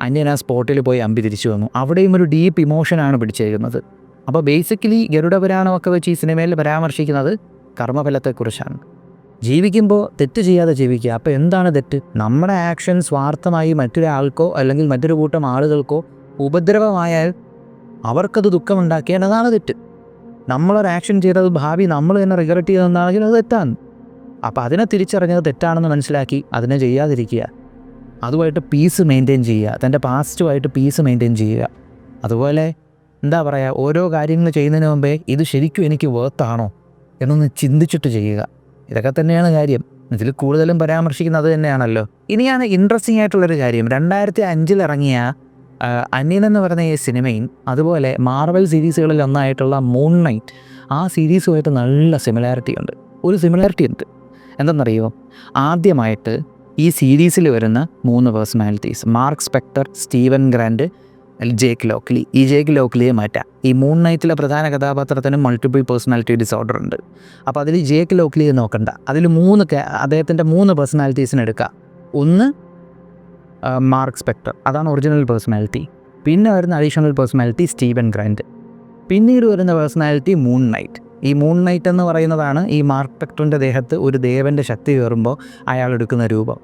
അന്യൻ ആ സ്പോട്ടിൽ പോയി അമ്പി തിരിച്ചു വന്നു. അവിടെയും ഒരു ഡീപ്പ് ഇമോഷനാണ് പിടിച്ചേക്കുന്നത്. അപ്പോൾ ബേസിക്കലി ഗരുഡപുരാണമൊക്കെ വെച്ച് ഈ സിനിമയിൽ പരാമർശിക്കുന്നത് കർമ്മഫലത്തെക്കുറിച്ചാണ്. ജീവിക്കുമ്പോൾ തെറ്റ് ചെയ്യാതെ ജീവിക്കുക. അപ്പോൾ എന്താണ് തെറ്റ്? നമ്മുടെ ആക്ഷൻ സ്വാർത്ഥമായി മറ്റൊരാൾക്കോ അല്ലെങ്കിൽ മറ്റൊരു കൂട്ടം ആളുകൾക്കോ ഉപദ്രവമായാൽ അവർക്കത് ദുഃഖമുണ്ടാക്കിയാൽ അതാണ് തെറ്റ്. നമ്മളൊരു ആക്ഷൻ ചെയ്തത് ഭാവി നമ്മൾ തന്നെ റിഗ്രറ്റ് ചെയ്തെന്നാണെങ്കിൽ അത് തെറ്റാണ്. അപ്പോൾ അതിനെ തിരിച്ചറിഞ്ഞത് തെറ്റാണെന്ന് മനസ്സിലാക്കി അതിനെ ചെയ്യാതിരിക്കുക. അതുമായിട്ട് പീസ് മെയിൻറ്റെയിൻ ചെയ്യുക, തൻ്റെ പാസ്റ്റുമായിട്ട് പീസ് മെയിൻറ്റെയിൻ ചെയ്യുക. അതുപോലെ എന്താ പറയുക, ഓരോ കാര്യങ്ങൾ ചെയ്യുന്നതിന് മുമ്പേ ഇത് ശരിക്കും എനിക്ക് വേർത്താണോ എന്നൊന്ന് ചിന്തിച്ചിട്ട് ചെയ്യുക. ഇതൊക്കെ തന്നെയാണ് കാര്യം. ഇതിൽ കൂടുതലും പരാമർശിക്കുന്നത് അത് തന്നെയാണല്ലോ. ഇനിയാണ് ഇൻട്രസ്റ്റിംഗ് ആയിട്ടുള്ളൊരു കാര്യം, 2005 ഇറങ്ങിയ അന്യൻ എന്ന് പറയുന്ന ഈ സിനിമയും അതുപോലെ മാർവൽ സീരീസുകളിൽ ഒന്നായിട്ടുള്ള മൂൺ നൈറ്റ്, ആ സീരീസുമായിട്ട് നല്ല സിമിലാരിറ്റി ഉണ്ട്. ഒരു സിമിലാരിറ്റി ഉണ്ട്, എന്തെന്നറിയുമോ? ആദ്യമായിട്ട് ഈ സീരീസിൽ വരുന്ന 3 personalities, Mark Spector, Steven Grant, Jake Lockley. ഈ ജേക്ക് ലോക്ലിയെ മാറ്റാം. ഈ മൂൺ നൈറ്റിലെ പ്രധാന കഥാപാത്രത്തിന് മൾട്ടിപ്പിൾ പേഴ്സണാലിറ്റി ഡിസോർഡർ ഉണ്ട്. അപ്പോൾ അതിൽ ജേക്ക് ലോക്ലിയെ നോക്കണ്ട, അതിൽ അദ്ദേഹത്തിൻ്റെ 3 പേഴ്സണാലിറ്റീസിന് എടുക്കുക. ഒന്ന് മാർക്ക് സ്പെക്ടർ, അതാണ് ഒറിജിനൽ പേഴ്സണാലിറ്റി. പിന്നെ വരുന്ന അഡീഷണൽ പേഴ്സണാലിറ്റി സ്റ്റീവൻ ഗ്രാൻഡ്. പിന്നീട് വരുന്ന പേഴ്സണാലിറ്റി മൂൺ നൈറ്റ്. ഈ മൂൺ നൈറ്റ് എന്ന് പറയുന്നതാണ് ഈ മാർക്ക് സ്പെക്ടറിൻ്റെ ദേഹത്ത് ഒരു ദേവൻ്റെ ശക്തി കയറുമ്പോൾ അയാൾ എടുക്കുന്ന രൂപം.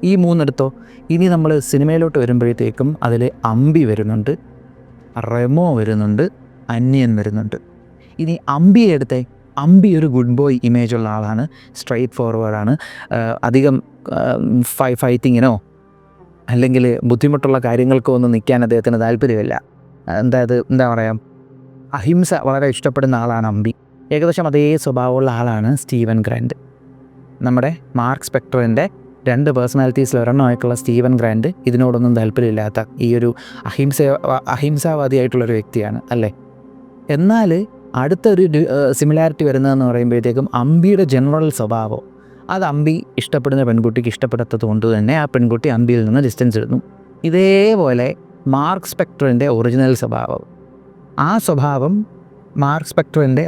ഈ മൂന്നെടുത്തോ. ഇനി നമ്മൾ സിനിമയിലോട്ട് വരുമ്പോഴത്തേക്കും അതിൽ അമ്പി വരുന്നുണ്ട്, റെമോ വരുന്നുണ്ട്, അന്യൻ വരുന്നുണ്ട്. ഇനി അമ്പിയെ എടുത്തേ. അമ്പി ഒരു ഗുഡ് ബോയ് ഇമേജുള്ള ആളാണ്, സ്ട്രെയിറ്റ് ഫോർവേഡാണ്, അധികം ഫൈറ്റിങ്ങിനോ അല്ലെങ്കിൽ ബുദ്ധിമുട്ടുള്ള കാര്യങ്ങൾക്കോ ഒന്നും നിൽക്കാൻ അദ്ദേഹത്തിന് താല്പര്യമില്ല. എന്താ പറയുക, അഹിംസ വളരെ ഇഷ്ടപ്പെടുന്ന ആളാണ് അമ്പി. ഏകദേശം അതേ സ്വഭാവമുള്ള ആളാണ് സ്റ്റീവൻ ഗ്രാൻഡ്. നമ്മുടെ മാർക്ക് സ്പെക്ടറിൻ്റെ 2 പേഴ്സണാലിറ്റീസിൽ ഒരെണ്ണമായിട്ടുള്ള സ്റ്റീവൻ ഗ്രാൻഡ് ഇതിനോടൊന്നും താല്പര്യമില്ലാത്ത ഈ ഒരു അഹിംസാവാദിയായിട്ടുള്ളൊരു വ്യക്തിയാണ് അല്ലേ. എന്നാൽ അടുത്തൊരു സിമിലാരിറ്റി വരുന്നതെന്ന് പറയുമ്പോഴത്തേക്കും അമ്പിയുടെ ജനറൽ സ്വഭാവം, അത് അമ്പി ഇഷ്ടപ്പെടുന്ന പെൺകുട്ടിക്ക് ഇഷ്ടപ്പെടാത്തത് കൊണ്ട് തന്നെ ആ പെൺകുട്ടി അമ്പിയിൽ നിന്ന് ഡിസ്റ്റൻസ് ഇടുന്നു. ഇതേപോലെ മാർക്ക് സ്പെക്ടറിൻ്റെ ഒറിജിനൽ സ്വഭാവം, ആ സ്വഭാവം മാർക്ക് സ്പെക്ടറിൻ്റെ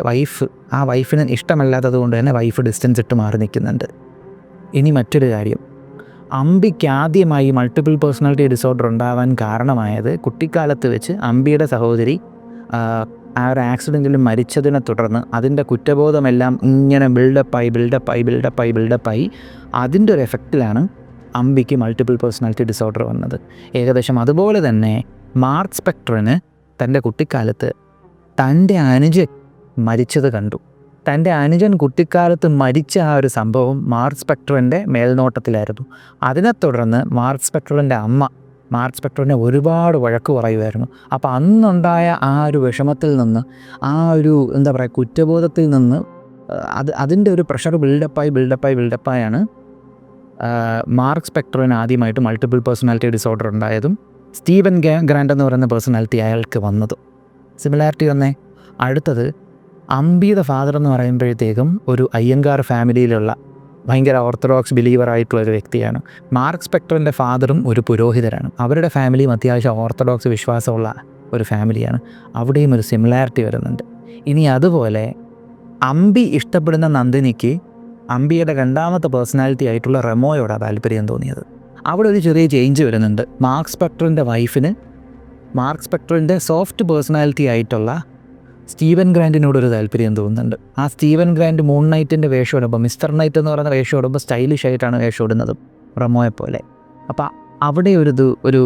ആ വൈഫിന് ഇഷ്ടമല്ലാത്തത് കൊണ്ട് തന്നെ വൈഫ് ഡിസ്റ്റൻസ് ഇട്ട് മാറി നിൽക്കുന്നുണ്ട്. ഇനി മറ്റൊരു കാര്യം, അമ്പിക്ക് ആദ്യമായി മൾട്ടിപ്പിൾ പേഴ്സണാലിറ്റി ഡിസോർഡർ ഉണ്ടാവാൻ കാരണമായത് കുട്ടിക്കാലത്ത് വെച്ച് അമ്പിയുടെ സഹോദരി ആ ഒരു ആക്സിഡൻറ്റിൽ മരിച്ചതിനെ തുടർന്ന് അതിൻ്റെ കുറ്റബോധമെല്ലാം ഇങ്ങനെ ബിൽഡപ്പായി അതിൻ്റെ ഒരു എഫക്റ്റിലാണ് അമ്പിക്ക് മൾട്ടിപ്പിൾ പേഴ്സണാലിറ്റി ഡിസോർഡർ വന്നത്. ഏകദേശം അതുപോലെ തന്നെ മാർക്ക് സ്പെക്ടറിന് തൻ്റെ കുട്ടിക്കാലത്ത് തൻ്റെ അനുജൻ മരിച്ചത് കണ്ടു. തൻ്റെ അനുജൻ കുട്ടിക്കാലത്ത് മരിച്ച ആ ഒരു സംഭവം മാർക്ക് സ്പെക്ടറിൻ്റെ മേൽനോട്ടത്തിലായിരുന്നു. അതിനെ തുടർന്ന് മാർക്ക് സ്പെക്ടറിൻ്റെ അമ്മ മാർക്ക് സ്പെക്ടറിനെ ഒരുപാട് വഴക്ക് പറയുമായിരുന്നു. അപ്പോൾ അന്നുണ്ടായ ആ ഒരു വിഷമത്തിൽ നിന്ന്, ആ ഒരു കുറ്റബോധത്തിൽ നിന്ന് അതിൻ്റെ ഒരു പ്രഷർ ബിൽഡപ്പായാണ് മാർക്ക് സ്പെക്ടറിന് ആദ്യമായിട്ട് മൾട്ടിപ്പിൾ പേഴ്സണാലിറ്റി ഡിസോർഡർ ഉണ്ടായതും സ്റ്റീവൻ ഗ്രാൻഡ് എന്ന് പറയുന്ന പേഴ്സണാലിറ്റി അയാൾക്ക് വന്നതും. സിമിലാരിറ്റി വന്നേ. അടുത്തത് അമ്പിയുടെ ഫാദർ എന്ന് പറയുമ്പോഴത്തേക്കും ഒരു അയ്യങ്കാർ ഫാമിലിയിലുള്ള ഭയങ്കര ഓർത്തഡോക്സ് ബിലീവറായിട്ടുള്ളൊരു വ്യക്തിയാണ്. മാർക്ക് സ്പെക്ടറിൻ്റെ ഫാദറും ഒരു പുരോഹിതരാണ്. അവരുടെ ഫാമിലിയും അത്യാവശ്യം ഓർത്തഡോക്സ് വിശ്വാസമുള്ള ഒരു ഫാമിലിയാണ്. അവിടെയും ഒരു സിമിലാരിറ്റി വരുന്നുണ്ട്. ഇനി അതുപോലെ അമ്പി ഇഷ്ടപ്പെടുന്ന നന്ദിനിക്ക് അമ്പിയുടെ 2ാമത്തെ പേഴ്സണാലിറ്റി ആയിട്ടുള്ള റെമോയോടാണ് താല്പര്യം തോന്നിയത്. അവിടെ ഒരു ചെറിയ ചേഞ്ച് വരുന്നുണ്ട്. മാർക്ക് സ്പെക്ടറിൻ്റെ വൈഫിന് മാർക്ക് സ്പെക്ടറിൻ്റെ സോഫ്റ്റ് പേഴ്സണാലിറ്റി ആയിട്ടുള്ള സ്റ്റീവൻ ഗ്രാൻഡിനോടൊരു താല്പര്യം തോന്നുന്നുണ്ട്. ആ സ്റ്റീവൻ ഗ്രാൻഡ് മൂൺ നൈറ്റിൻ്റെ വേഷം ഇടുമ്പോൾ, മിസ്റ്റർ നൈറ്റ് എന്ന് പറയുന്ന വേഷം ഇടുമ്പോൾ സ്റ്റൈലിഷ് ആയിട്ടാണ് വേഷം ഇടുന്നത്, റെമോയെപ്പോലെ. അപ്പോൾ അവിടെ ഒരു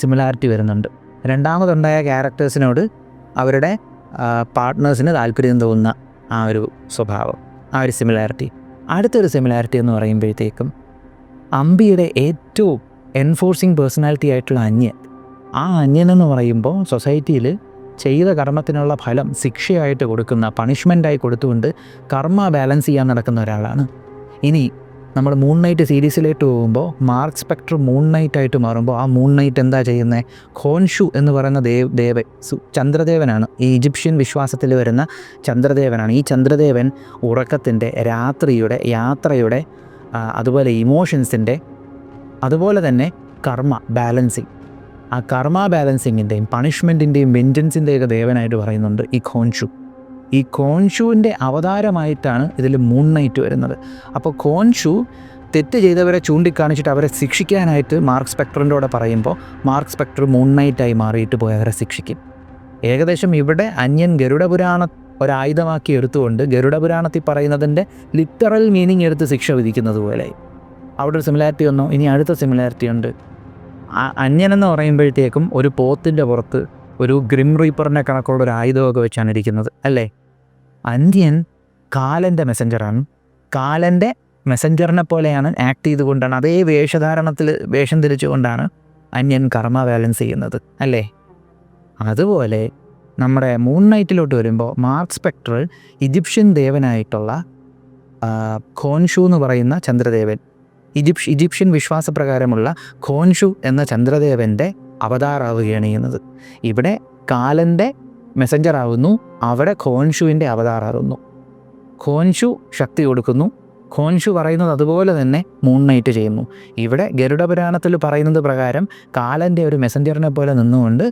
സിമിലാരിറ്റി വരുന്നുണ്ട്. 2ാമതുണ്ടായ ക്യാരക്ടേഴ്സിനോട് അവരുടെ പാർട്ട്നേഴ്സിന് താല്പര്യം തോന്നുന്ന ആ ഒരു സ്വഭാവം, ആ ഒരു സിമിലാരിറ്റി. അടുത്തൊരു സിമിലാരിറ്റി എന്ന് പറയുമ്പോഴത്തേക്കും അമ്പിയുടെ ഏറ്റവും എൻഫോഴ്സിങ് പേഴ്സണാലിറ്റി ആയിട്ടുള്ള അന്യൻ. ആ അന്യൻ എന്ന് പറയുമ്പോൾ സൊസൈറ്റിയിൽ ചെയ്ത കർമ്മത്തിനുള്ള ഫലം ശിക്ഷയായിട്ട് കൊടുക്കുന്ന, പണിഷ്മെൻറ്റായി കൊടുത്തുകൊണ്ട് കർമ്മ ബാലൻസ് ചെയ്യാൻ നടക്കുന്ന ഒരാളാണ്. ഇനി നമ്മൾ മൂൺ നൈറ്റ് സീരീസിലേക്ക് പോകുമ്പോൾ മാർക്ക് സ്പെക്ടർ മൂൺ നൈറ്റായിട്ട് മാറുമ്പോൾ ആ മൂൺ നൈറ്റ് എന്താ ചെയ്യുന്നത്? ഖോൻഷു എന്ന് പറയുന്ന ചന്ദ്രദേവനാണ്. ഈ ഈജിപ്ഷ്യൻ വിശ്വാസത്തിൽ വരുന്ന ചന്ദ്രദേവനാണ്. ഈ ചന്ദ്രദേവൻ ഉറക്കത്തിൻ്റെ, രാത്രിയുടെ, യാത്രയുടെ, അതുപോലെ ഇമോഷൻസിൻ്റെ, അതുപോലെ തന്നെ കർമ്മ ബാലൻസിങ്, ആ കർമ്മ ബാലൻസിങ്ങിൻ്റെയും പണിഷ്മെൻറ്റിൻ്റെയും വെഞ്ചൻസിൻ്റെയൊക്കെ ദേവനായിട്ട് പറയുന്നുണ്ട് ഈ ഖോൻഷു. ഈ ഖോൻഷുവിൻ്റെ അവതാരമായിട്ടാണ് ഇതിൽ മൂൺ നൈറ്റ് വരുന്നത്. അപ്പോൾ ഖോൻഷു തെറ്റ് ചെയ്തവരെ ചൂണ്ടിക്കാണിച്ചിട്ട് അവരെ ശിക്ഷിക്കാനായിട്ട് മാർക്ക് സ്പെക്ടറിൻ്റെ കൂടെ പറയുമ്പോൾ മാർക്ക് സ്പെക്ടർ മൂൺ നൈറ്റായി മാറിയിട്ട് പോയി അവരെ ശിക്ഷിക്കും. ഏകദേശം ഇവിടെ അന്യൻ ഗരുഡപുരാണം ഒരായുധമാക്കി എടുത്തുകൊണ്ട് ഗരുഡപുരാണത്തിൽ പറയുന്നതിൻ്റെ ലിറ്ററൽ മീനിങ് എടുത്ത് ശിക്ഷ വിധിക്കുന്നത് പോലെ അവിടെ ഒരു സിമിലാരിറ്റി വന്നു. ഇനി അടുത്ത സിമിലാരിറ്റി ഉണ്ട്. അന്യൻ എന്ന് പറയുമ്പോഴത്തേക്കും ഒരു പോത്തിൻ്റെ പുറത്ത് ഒരു ഗ്രിം റീപ്പറിനെ കണക്കുള്ള ഒരു ആയുധമൊക്കെ വെച്ചാണ് ഇരിക്കുന്നത് അല്ലേ. അന്യൻ കാലൻ്റെ മെസ്സഞ്ചറാണ്. കാലൻ്റെ മെസ്സഞ്ചറിനെ പോലെയാണ് ആക്ട് ചെയ്തുകൊണ്ടാണ്, അതേ വേഷം ധരിച്ചുകൊണ്ടാണ് അന്യൻ കർമ്മ ബാലൻസ് ചെയ്യുന്നത് അല്ലേ. അതുപോലെ നമ്മുടെ മൂൺ നൈറ്റിലോട്ട് വരുമ്പോൾ മാർക്ക് സ്പെക്ടർ ഈജിപ്ഷ്യൻ ദേവനായിട്ടുള്ള ഖോൻഷു എന്ന് പറയുന്ന ചന്ദ്രദേവൻ, ഈജിപ്ഷ്യൻ വിശ്വാസപ്രകാരമുള്ള ഖോൻഷു എന്ന ചന്ദ്രദേവൻ്റെ അവതാറാവുകയാണ് ചെയ്യുന്നത്. ഇവിടെ കാലൻ്റെ മെസ്സഞ്ചർ ആവുന്നു, അവിടെ ഖോൻഷുവിൻ്റെ അവതാറാകുന്നു. ഖോൻഷു ശക്തി കൊടുക്കുന്നു, ഖോൻഷു പറയുന്നത് അതുപോലെ തന്നെ മൂൺ നൈറ്റ് ചെയ്യുന്നു. ഇവിടെ ഗരുഡപുരാണത്തിൽ പറയുന്നത് പ്രകാരം കാലൻ്റെ ഒരു മെസ്സഞ്ചറിനെ പോലെ നിന്നുകൊണ്ട്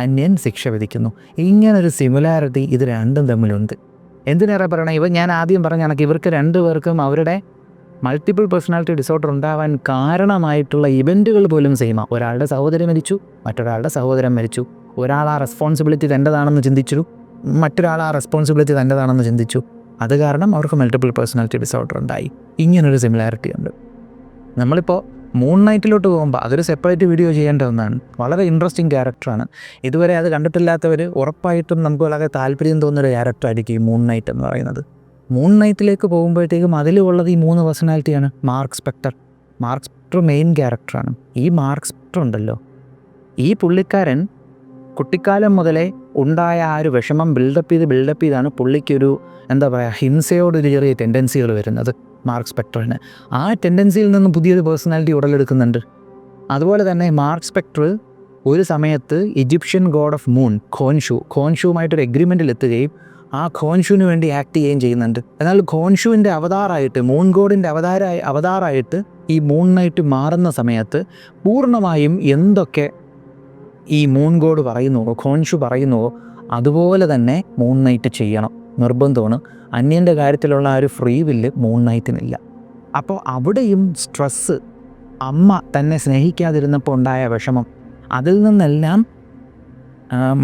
അന്യൻ ശിക്ഷ വിധിക്കുന്നു. ഇങ്ങനൊരു സിമിലാരിറ്റി ഇത് രണ്ടും തമ്മിലുണ്ട്. എന്തിനേറെ പറയണം, ഞാൻ ആദ്യം പറഞ്ഞ കണക്ക് ഇവർക്ക് രണ്ടുപേർക്കും അവരുടെ മൾട്ടിപ്പിൾ പേഴ്സണാലിറ്റി ഡിസോർഡർ ഉണ്ടാവാൻ കാരണമായിട്ടുള്ള ഇവൻറ്റുകൾ പോലും സെയിമാണ്. ഒരാളുടെ സഹോദരൻ മരിച്ചു, മറ്റൊരാളുടെ സഹോദരൻ മരിച്ചു. ഒരാൾ ആ റെസ്പോൺസിബിലിറ്റി തൻ്റെതാണെന്ന് ചിന്തിച്ചു, മറ്റൊരാൾ ആ റെസ്പോൺസിബിലിറ്റി തൻ്റെതാണെന്ന് ചിന്തിച്ചു. അത് കാരണം അവർക്ക് മൾട്ടിപ്പിൾ പേഴ്സണാലിറ്റി ഡിസോർഡർ ഉണ്ടായി. ഇങ്ങനൊരു സിമിലാരിറ്റി ഉണ്ട്. നമ്മളിപ്പോൾ മൂൺ നൈറ്റിലോട്ട് പോകുമ്പോൾ അതൊരു സെപ്പറേറ്റ് വീഡിയോ ചെയ്യേണ്ട ഒന്നാണ്. വളരെ ഇൻട്രസ്റ്റിംഗ് ക്യാരക്ടറാണ്. ഇതുവരെ അത് കണ്ടിട്ടില്ലാത്തവർ ഉറപ്പായിട്ടും നമുക്ക് വളരെ താല്പര്യം തോന്നുന്നൊരു ക്യാരക്ടറായിരിക്കും ഈ മൂൺ നൈറ്റ് എന്ന് പറയുന്നത്. മൂൺ നൈറ്റിലേക്ക് പോകുമ്പോഴത്തേക്കും അതിലുള്ളത് ഈ 3 പേഴ്സണാലിറ്റിയാണ്. മാർക്ക് സ്പെക്ടർ മെയിൻ ക്യാരക്ടറാണ്. ഈ മാർക്ക് സ്പെക്ടർ ഉണ്ടല്ലോ, ഈ പുള്ളിക്കാരൻ കുട്ടിക്കാലം മുതലേ ഉണ്ടായ ആ ഒരു വിഷമം ബിൽഡപ്പ് ചെയ്താണ് പുള്ളിക്കൊരു എന്താ പറയുക, ഹിംസയോടൊരു ചെറിയ ടെൻഡൻസികൾ വരുന്നത് മാർക്ക് സ്പെക്ടറിന്. ആ ടെൻഡൻസിയിൽ നിന്ന് പുതിയൊരു പേഴ്സണാലിറ്റി ഉടലെടുക്കുന്നുണ്ട്. അതുപോലെ തന്നെ മാർക്ക് സ്പെക്ടർ ഒരു സമയത്ത് ഈജിപ്ഷ്യൻ ഗോഡ് ഓഫ് മൂൺ ഖോൻഷുവുമായിട്ടൊരു എഗ്രിമെൻറ്റിൽ എത്തുകയും ആ ഖോൻഷുവിന് വേണ്ടി ആക്ട് ചെയ്യുകയും ചെയ്യുന്നുണ്ട്. എന്നാൽ ഖോൻഷുവിൻ്റെ അവതാറായിട്ട്, മൂൺ ഗോഡിൻ്റെ അവതാറായിട്ട് ഈ മൂൺ നൈറ്റ് മാറുന്ന സമയത്ത് പൂർണ്ണമായും എന്തൊക്കെ ഈ മൂൺ ഗോഡ് പറയുന്നുവോ, ഖോൻഷു പറയുന്നുവോ അതുപോലെ തന്നെ മൂൺ നൈറ്റ് ചെയ്യണം, നിർബന്ധമാണ്. അന്യൻ്റെ കാര്യത്തിലുള്ള ആ ഒരു ഫ്രീ വില്ല് മൂൺ നൈറ്റിനില്ല. അപ്പോൾ അവിടെയും സ്ട്രെസ്സ്, അമ്മ തന്നെ സ്നേഹിക്കാതിരുന്നപ്പോൾ ഉണ്ടായ വിഷമം, അതിൽ നിന്നെല്ലാം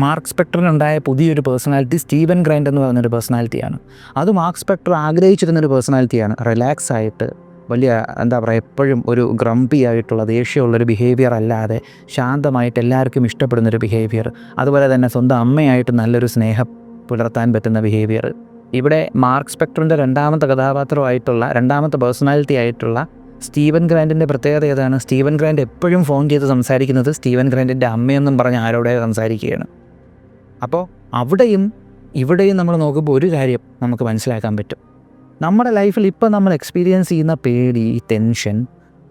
മാർക്ക് സ്പെക്ടറിനുണ്ടായ പുതിയൊരു പേഴ്സണാലിറ്റി സ്റ്റീവൻ ഗ്രാൻഡ് എന്ന് പറയുന്നൊരു പേഴ്സണാലിറ്റിയാണ്. അത് മാർക്ക് സ്പെക്ടർ ആഗ്രഹിച്ചിരുന്നൊരു പേഴ്സണാലിറ്റിയാണ്. റിലാക്സ് ആയിട്ട്, വലിയ എന്താ പറയുക, എപ്പോഴും ഒരു ഗ്രംപി ആയിട്ടുള്ള ദേഷ്യമുള്ളൊരു ബിഹേവിയർ അല്ലാതെ ശാന്തമായിട്ട് എല്ലാവർക്കും ഇഷ്ടപ്പെടുന്നൊരു ബിഹേവിയർ. അതുപോലെ തന്നെ സ്വന്തം അമ്മയായിട്ട് നല്ലൊരു സ്നേഹം പുലർത്താൻ പറ്റുന്ന ബിഹേവിയർ. ഇവിടെ മാർക്ക് സ്പെക്ടറിൻ്റെ രണ്ടാമത്തെ പേഴ്സണാലിറ്റി ആയിട്ടുള്ള സ്റ്റീവൻ ഗ്രാൻഡിൻ്റെ പ്രത്യേകത ഏതാണ്? സ്റ്റീവൻ ഗ്രാൻഡ് എപ്പോഴും ഫോൺ ചെയ്ത് സംസാരിക്കുന്നത് സ്റ്റീവൻ ഗ്രാൻഡിൻ്റെ അമ്മയെന്നും പറഞ്ഞ് ആരോടെ സംസാരിക്കുകയാണ്. അപ്പോൾ അവിടെയും ഇവിടെയും നമ്മൾ നോക്കുമ്പോൾ ഒരു കാര്യം നമുക്ക് മനസ്സിലാക്കാൻ പറ്റും. നമ്മുടെ ലൈഫിൽ ഇപ്പോൾ നമ്മൾ എക്സ്പീരിയൻസ് ചെയ്യുന്ന പേടി, ടെൻഷൻ,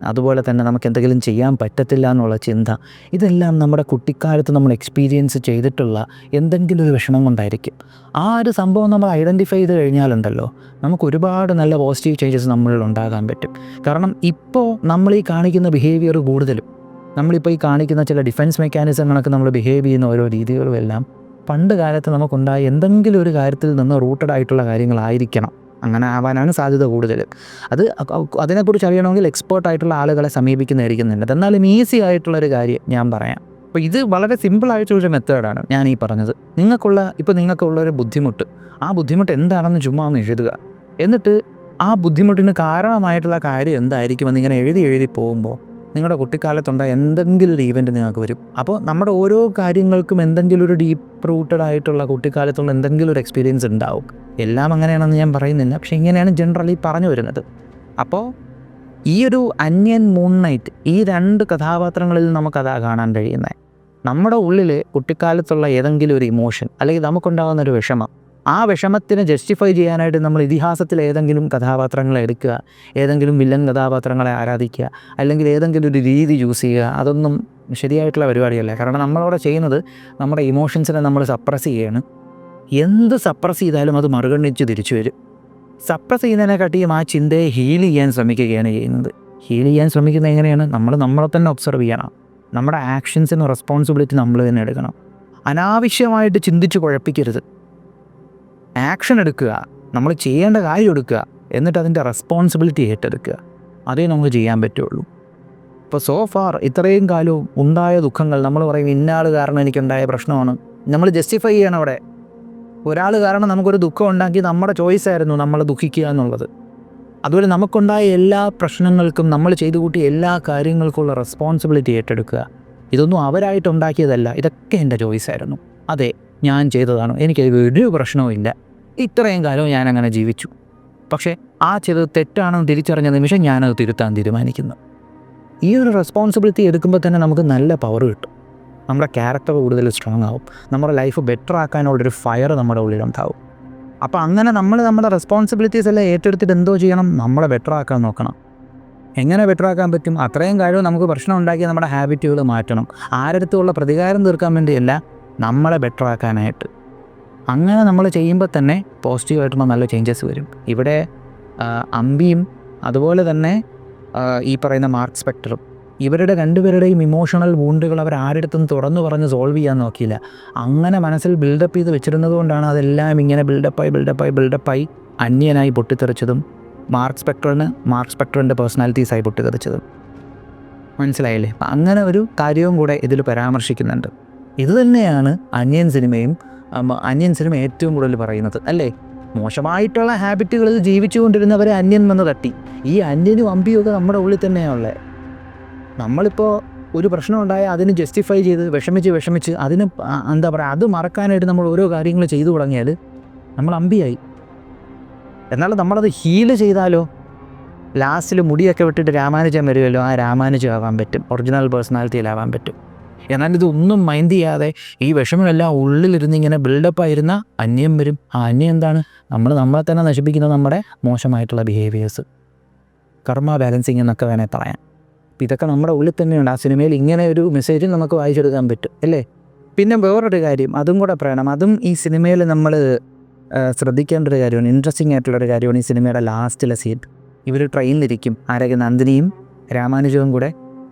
അതുപോലെ തന്നെ നമുക്ക് എന്തെങ്കിലും ചെയ്യാൻ പറ്റത്തില്ല എന്നുള്ള ചിന്ത, ഇതെല്ലാം നമ്മുടെ കുട്ടിക്കാലത്ത് നമ്മൾ എക്സ്പീരിയൻസ് ചെയ്തിട്ടുള്ള എന്തെങ്കിലും ഒരു വിഷമം കൊണ്ടായിരിക്കും. ആ ഒരു സംഭവം നമ്മൾ ഐഡൻറ്റിഫൈ ചെയ്ത് കഴിഞ്ഞാലുണ്ടല്ലോ, നമുക്ക് ഒരുപാട് നല്ല പോസിറ്റീവ് ചേഞ്ചസ് നമ്മളിൽ ഉണ്ടാകാൻ പറ്റും. കാരണം ഇപ്പോൾ നമ്മൾ ഈ കാണിക്കുന്ന ബിഹേവിയർ കൂടുതലും, നമ്മളിപ്പോൾ ഈ കാണിക്കുന്ന ചില ഡിഫെൻസ് മെക്കാനിസങ്ങളൊക്കെ നമ്മൾ ബിഹേവ് ചെയ്യുന്ന ഓരോ രീതികളും എല്ലാം പണ്ട് കാലത്ത് നമുക്കുണ്ടായ എന്തെങ്കിലും ഒരു കാര്യത്തിൽ നിന്ന് റൂട്ടഡ് ആയിട്ടുള്ള കാര്യങ്ങളായിരിക്കണം. അങ്ങനെ ആവാനാണ് സാധ്യത കൂടുതൽ. അതിനെക്കുറിച്ച് അറിയണമെങ്കിൽ എക്സ്പേർട്ടായിട്ടുള്ള ആളുകളെ സമീപിക്കുന്നതായിരിക്കും നല്ലത്. എന്നാലും ഈസി ആയിട്ടുള്ളൊരു കാര്യം ഞാൻ പറയാം. അപ്പോൾ ഇത് വളരെ സിമ്പിളായിട്ടുള്ളൊരു മെത്തേഡാണ് ഞാൻ ഈ പറഞ്ഞത്. നിങ്ങൾക്കുള്ളൊരു ബുദ്ധിമുട്ട്, ആ ബുദ്ധിമുട്ട് എന്താണെന്ന് ചുമ്മാ ഒന്ന് എഴുതുക. എന്നിട്ട് ആ ബുദ്ധിമുട്ടിന് കാരണമായിട്ടുള്ള കാര്യം എന്തായിരിക്കുമെന്ന് ഇങ്ങനെ എഴുതി പോകുമ്പോൾ നിങ്ങളുടെ കുട്ടിക്കാലത്തുണ്ടായ എന്തെങ്കിലും ഒരു ഈവൻറ്റ് നിങ്ങൾക്ക് വരും. അപ്പോൾ നമ്മുടെ ഓരോ കാര്യങ്ങൾക്കും എന്തെങ്കിലും ഒരു ഡീപ്പ് റൂട്ടഡ് ആയിട്ടുള്ള കുട്ടിക്കാലത്തുള്ള എന്തെങ്കിലും ഒരു എക്സ്പീരിയൻസ് ഉണ്ടാവും. എല്ലാം അങ്ങനെയാണെന്ന് ഞാൻ പറയുന്നില്ല, പക്ഷേ ഇങ്ങനെയാണ് ജനറലി പറഞ്ഞു വരുന്നത്. അപ്പോൾ ഈ ഒരു അന്യൻ, മൂൺ നൈറ്റ്, ഈ 2 കഥാപാത്രങ്ങളിൽ നമുക്കതാ കാണാൻ കഴിയുന്നത്. നമ്മുടെ ഉള്ളിൽ കുട്ടിക്കാലത്തുള്ള ഏതെങ്കിലും ഒരു ഇമോഷൻ അല്ലെങ്കിൽ നമുക്കുണ്ടാകുന്നൊരു വിഷമം, ആ വിഷമത്തിനെ ജസ്റ്റിഫൈ ചെയ്യാനായിട്ട് നമ്മൾ ഇതിഹാസത്തിൽ ഏതെങ്കിലും കഥാപാത്രങ്ങളെ എടുക്കുക, ഏതെങ്കിലും വില്ലൻ കഥാപാത്രങ്ങളെ ആരാധിക്കുക, അല്ലെങ്കിൽ ഏതെങ്കിലും ഒരു രീതി ചൂസ് ചെയ്യുക. അതൊന്നും ശരിയായിട്ടുള്ള പരിപാടിയല്ല. കാരണം നമ്മളവിടെ ചെയ്യുന്നത് നമ്മുടെ ഇമോഷൻസിനെ നമ്മൾ സപ്രസ് ചെയ്യുകയാണ്. എന്ത് സപ്രസ് ചെയ്താലും അത് മറുകണ്ണിച്ച് തിരിച്ചു വരും. സപ്രസ് ചെയ്യുന്നതിനെക്കാട്ടിയും ആ ചിന്തയെ ഹീൽ ചെയ്യാൻ ശ്രമിക്കുകയാണ് ചെയ്യുന്നത്. ഹീൽ ചെയ്യാൻ ശ്രമിക്കുന്നത് എങ്ങനെയാണ്? നമ്മളെ തന്നെ ഒബ്സർവ് ചെയ്യണം. നമ്മുടെ ആക്ഷൻസിന് റെസ്പോൺസിബിലിറ്റി നമ്മൾ തന്നെ എടുക്കണം. അനാവശ്യമായിട്ട് ചിന്തിച്ച് കുഴപ്പിക്കരുത്. ആക്ഷൻ എടുക്കുക, നമ്മൾ ചെയ്യേണ്ട കാര്യം എടുക്കുക, എന്നിട്ട് അതിൻ്റെ റെസ്പോൺസിബിലിറ്റി ഏറ്റെടുക്കുക. അതേ നമുക്ക് ചെയ്യാൻ പറ്റുള്ളൂ. ഇപ്പോൾ സോ ഫാർ ഇത്രയും കാലവും ഉണ്ടായ ദുഃഖങ്ങൾ നമ്മൾ പറയും ഇന്നാൾ കാരണം എനിക്കുണ്ടായ പ്രശ്നമാണ്, നമ്മൾ ജസ്റ്റിഫൈ ചെയ്യണം. അവിടെ ഒരാൾ കാരണം നമുക്കൊരു ദുഃഖം ഉണ്ടാക്കി നമ്മുടെ ചോയ്സായിരുന്നു നമ്മൾ ദുഃഖിക്കുക എന്നുള്ളത്. അതുപോലെ നമുക്കുണ്ടായ എല്ലാ പ്രശ്നങ്ങൾക്കും, നമ്മൾ ചെയ്തു കൂട്ടിയ എല്ലാ കാര്യങ്ങൾക്കുള്ള റെസ്പോൺസിബിലിറ്റി ഏറ്റെടുക്കുക. ഇതൊന്നും അവരായിട്ടുണ്ടാക്കിയതല്ല, ഇതൊക്കെ എൻ്റെ ചോയ്സായിരുന്നു. അതെ, ഞാൻ ചെയ്തതാണ്, എനിക്കൊരു ഒരു പ്രശ്നവും ഇല്ല, ഇത്രയും കാലവും ഞാനങ്ങനെ ജീവിച്ചു. പക്ഷേ ആ ചെയ്തത് തെറ്റാണെന്ന് തിരിച്ചറിഞ്ഞ നിമിഷം ഞാനത് തിരുത്താൻ തീരുമാനിക്കുന്നു. ഈ ഒരു റെസ്പോൺസിബിലിറ്റി എടുക്കുമ്പോൾ തന്നെ നമുക്ക് നല്ല പവർ കിട്ടും. നമ്മുടെ ക്യാരക്ടർ കൂടുതൽ സ്ട്രോങ് ആവും. നമ്മുടെ ലൈഫ് ബെറ്റർ ആക്കാനുള്ളൊരു ഫയർ നമ്മുടെ ഉള്ളിലുണ്ടാവും. അപ്പോൾ അങ്ങനെ നമ്മുടെ റെസ്പോൺസിബിലിറ്റീസ് എല്ലാം ഏറ്റെടുത്തിട്ട് എന്തോ ചെയ്യണം, നമ്മളെ ബെറ്റർ ആക്കാൻ നോക്കണം. എങ്ങനെ ബെറ്റർ ആക്കാൻ പറ്റും? അത്രയും കാലവും നമുക്ക് പ്രശ്നം ഉണ്ടാക്കിയ നമ്മുടെ ഹാബിറ്റുകൾ മാറ്റണം. ആരടുത്തുള്ള പ്രതികാരം തീർക്കാൻ വേണ്ടിയല്ല, നമ്മളെ ബെറ്റർ ആക്കാനായിട്ട്. അങ്ങനെ നമ്മൾ ചെയ്യുമ്പോൾ തന്നെ പോസിറ്റീവായിട്ടുള്ള നല്ല ചേഞ്ചസ് വരും. ഇവിടെ അമ്പിയും അതുപോലെ തന്നെ ഈ പറയുന്ന മാർക്ക് സ്പെക്ടറും, ഇവരുടെ 2 പേരുടെയും ഇമോഷണൽ വൂണ്ടുകൾ അവർ ആരെടുത്തും തുറന്നു പറഞ്ഞ് സോൾവ് ചെയ്യാൻ നോക്കിയില്ല. അങ്ങനെ മനസ്സിൽ ബിൽഡപ്പ് ചെയ്ത് വെച്ചിരുന്നത് കൊണ്ടാണ് അതെല്ലാം ഇങ്ങനെ ബിൽഡപ്പായി അന്യനായി പൊട്ടിത്തെറിച്ചതും മാർക്ക് സ്പെക്ടറിൻ്റെ പേഴ്സണാലിറ്റീസായി പൊട്ടിത്തെറിച്ചത്. മനസ്സിലായില്ലേ? അപ്പം അങ്ങനെ ഒരു കാര്യവും കൂടെ ഇതിൽ പരാമർശിക്കുന്നുണ്ട്. ഇത് തന്നെയാണ് അന്യൻ സിനിമ ഏറ്റവും കൂടുതൽ പറയുന്നത്, അല്ലേ? മോശമായിട്ടുള്ള ഹാബിറ്റുകളിൽ ജീവിച്ചു കൊണ്ടിരുന്നവരെ അന്യൻ വന്ന് തട്ടി. ഈ അന്യനും അമ്പിയും ഒക്കെ നമ്മുടെ ഉള്ളിൽ തന്നെയാണുള്ളത്. നമ്മളിപ്പോൾ ഒരു പ്രശ്നം ഉണ്ടായാൽ അതിന് ജസ്റ്റിഫൈ ചെയ്ത് വിഷമിച്ച് അതിന് എന്താ പറയുക, അത് മറക്കാനായിട്ട് നമ്മൾ ഓരോ കാര്യങ്ങൾ ചെയ്തു തുടങ്ങിയാൽ നമ്മൾ അമ്പിയായി. എന്നാൽ നമ്മളത് ഹീല് ചെയ്താലോ, ലാസ്റ്റിൽ മുടിയൊക്കെ വിട്ടിട്ട് രാമാനുജൻ വരുമല്ലോ, ആ രാമാനുജം ആവാൻ പറ്റും, ഒറിജിനൽ പേഴ്സണാലിറ്റിയിലാവാൻ പറ്റും. എന്നാൽ ഇതൊന്നും മൈൻഡ് ചെയ്യാതെ ഈ വിഷമമെല്ലാം ഉള്ളിലിരുന്ന് ഇങ്ങനെ ബിൽഡപ്പായിരുന്ന അന്യം വരും. ആ അന്യം എന്താണ്? നമ്മളെ തന്നെ നശിപ്പിക്കുന്ന നമ്മുടെ മോശമായിട്ടുള്ള ബിഹേവിയേഴ്സ്, കർമ്മ ബാലൻസിങ് എന്നൊക്കെ വേണേൽ പറയാം. അപ്പോൾ ഇതൊക്കെ നമ്മുടെ ഉള്ളിൽ തന്നെയുണ്ട്. ആ സിനിമയിൽ ഇങ്ങനെ ഒരു മെസ്സേജും നമുക്ക് വായിച്ചെടുക്കാൻ പറ്റും, അല്ലേ? പിന്നെ വേറൊരു കാര്യം അതും കൂടെ പറയണം. അതും ഈ സിനിമയിൽ നമ്മൾ ശ്രദ്ധിക്കേണ്ട ഒരു കാര്യമാണ്, ഇൻട്രസ്റ്റിംഗ് ആയിട്ടുള്ളൊരു കാര്യമാണ്. ഈ സിനിമയുടെ ലാസ്റ്റിലെ സീൻ, ഇവർ ട്രെയിനിലിരിക്കും, ആരൊക്കെ, നന്ദിനിയും രാമാനുജവും കൂടെ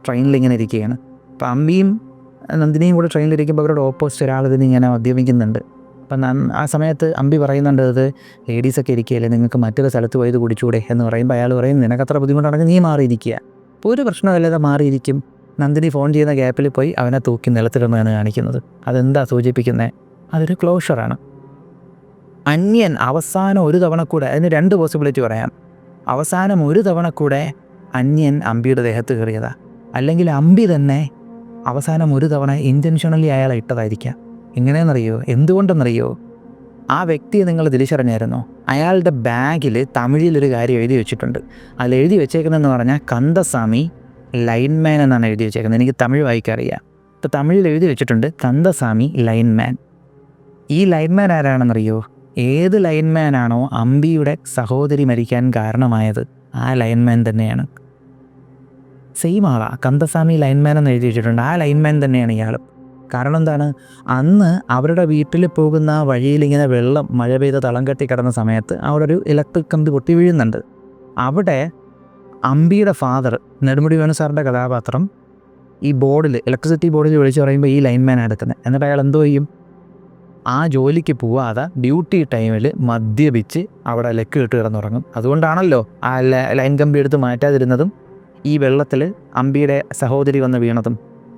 ട്രെയിനിലിങ്ങനെ ഇരിക്കുകയാണ്. അപ്പോൾ അമ്പിയും നന്ദിനിയും കൂടെ ട്രെയിനിലിരിക്കുമ്പോൾ അവരുടെ ഓപ്പോസിറ്റ് ഒരാൾ ഇതിന് ഇങ്ങനെ മദ്യപിക്കുന്നുണ്ട്. അപ്പം ആ സമയത്ത് അമ്പി പറയുന്നുണ്ട്, ഇത് ലേഡീസൊക്കെ ഇരിക്കുകയല്ലേ, നിങ്ങൾക്ക് മറ്റൊരു സ്ഥലത്ത് പോയത് കുടിച്ചൂടെ എന്ന് പറയുമ്പോൾ അയാൾ പറയും, നിനക്കത്ര ബുദ്ധിമുട്ടാണെങ്കിൽ നീ മാറിയിരിക്കുക. അപ്പോൾ ഒരു പ്രശ്നമല്ലാതെ മാറിയിരിക്കും. നന്ദിനി ഫോൺ ചെയ്യുന്ന ഗ്യാപ്പിൽ പോയി അവനെ തൂക്കി നിലത്തിടുന്നതാണ് കാണിക്കുന്നത്. അതെന്താ സൂചിപ്പിക്കുന്നത്? അതൊരു ക്ലോഷറാണ്. അന്യൻ അവസാനം ഒരു തവണ കൂടെ, അതിന് 2 പോസിബിലിറ്റി പറയാം. അവസാനം ഒരു തവണ കൂടെ അന്യൻ അമ്പിയുടെ ദേഹത്ത് കയറിയതാ, അല്ലെങ്കിൽ അമ്പി തന്നെ അവസാനം ഒരു തവണ ഇൻറ്റൻഷണലി അയാളെ ഇട്ടതായിരിക്കാം. എങ്ങനെയെന്നറിയോ? എന്തുകൊണ്ടെന്നറിയോ? ആ വ്യക്തിയെ നിങ്ങൾ തിരിച്ചറിഞ്ഞായിരുന്നോ? അയാളുടെ ബാഗിൽ തമിഴിലൊരു കാര്യം എഴുതി വെച്ചിട്ടുണ്ട്. അതിൽ എഴുതി വെച്ചേക്കുന്നതെന്ന് പറഞ്ഞാൽ കന്ദസ്വാമി ലൈൻമാൻ എന്നാണ് എഴുതി വെച്ചേക്കുന്നത്. എനിക്ക് തമിഴ് വായിക്കറിയാം. ഇപ്പോൾ തമിഴിൽ എഴുതി വെച്ചിട്ടുണ്ട് കന്ദസ്വാമി ലൈൻമാൻ. ഈ ലൈൻമാൻ ആരാണെന്നറിയോ? ഏത് ലൈൻമാനാണോ അമ്പിയുടെ സഹോദരി മരിക്കാൻ കാരണമായത്, ആ ലൈൻമാൻ തന്നെയാണ്. സെയിം ആളാണ്, കന്ദസ്വാമി ലൈൻമാൻ എന്ന് എഴുതി വെച്ചിട്ടുണ്ട്. ആ ലൈൻമാൻ തന്നെയാണ് ഇയാൾ. കാരണം എന്താണ്? അന്ന് അവരുടെ വീട്ടിൽ പോകുന്ന വഴിയിലിങ്ങനെ വെള്ളം മഴ പെയ്ത് തളം കെട്ടി കിടന്ന സമയത്ത് അവിടെ ഒരു ഇലക്ട്രിക് കമ്പി പൊട്ടി വീഴുന്നുണ്ട്. അവിടെ അമ്പിയുടെ ഫാദർ നെടുമുടി വേണു സാറിൻ്റെ കഥാപാത്രം ഈ ബോർഡിൽ, ഇലക്ട്രിസിറ്റി ബോർഡിൽ വിളിച്ച് പറയുമ്പോൾ ഈ ലൈൻമാനാണ് എടുക്കുന്നത്. എന്നിട്ട് അയാൾ എന്തോ ചെയ്യും? ആ ജോലിക്ക് പോവാതെ ഡ്യൂട്ടി ടൈമിൽ മദ്യപിച്ച് അവിടെ ലക്ക് ഇട്ട് കിടന്നുറങ്ങും. അതുകൊണ്ടാണല്ലോ ആ ലൈൻ കമ്പി എടുത്ത് മാറ്റാതിരുന്നതും ഈ വെള്ളത്തിൽ അമ്പിയുടെ സഹോദരി വന്ന് വീണതും.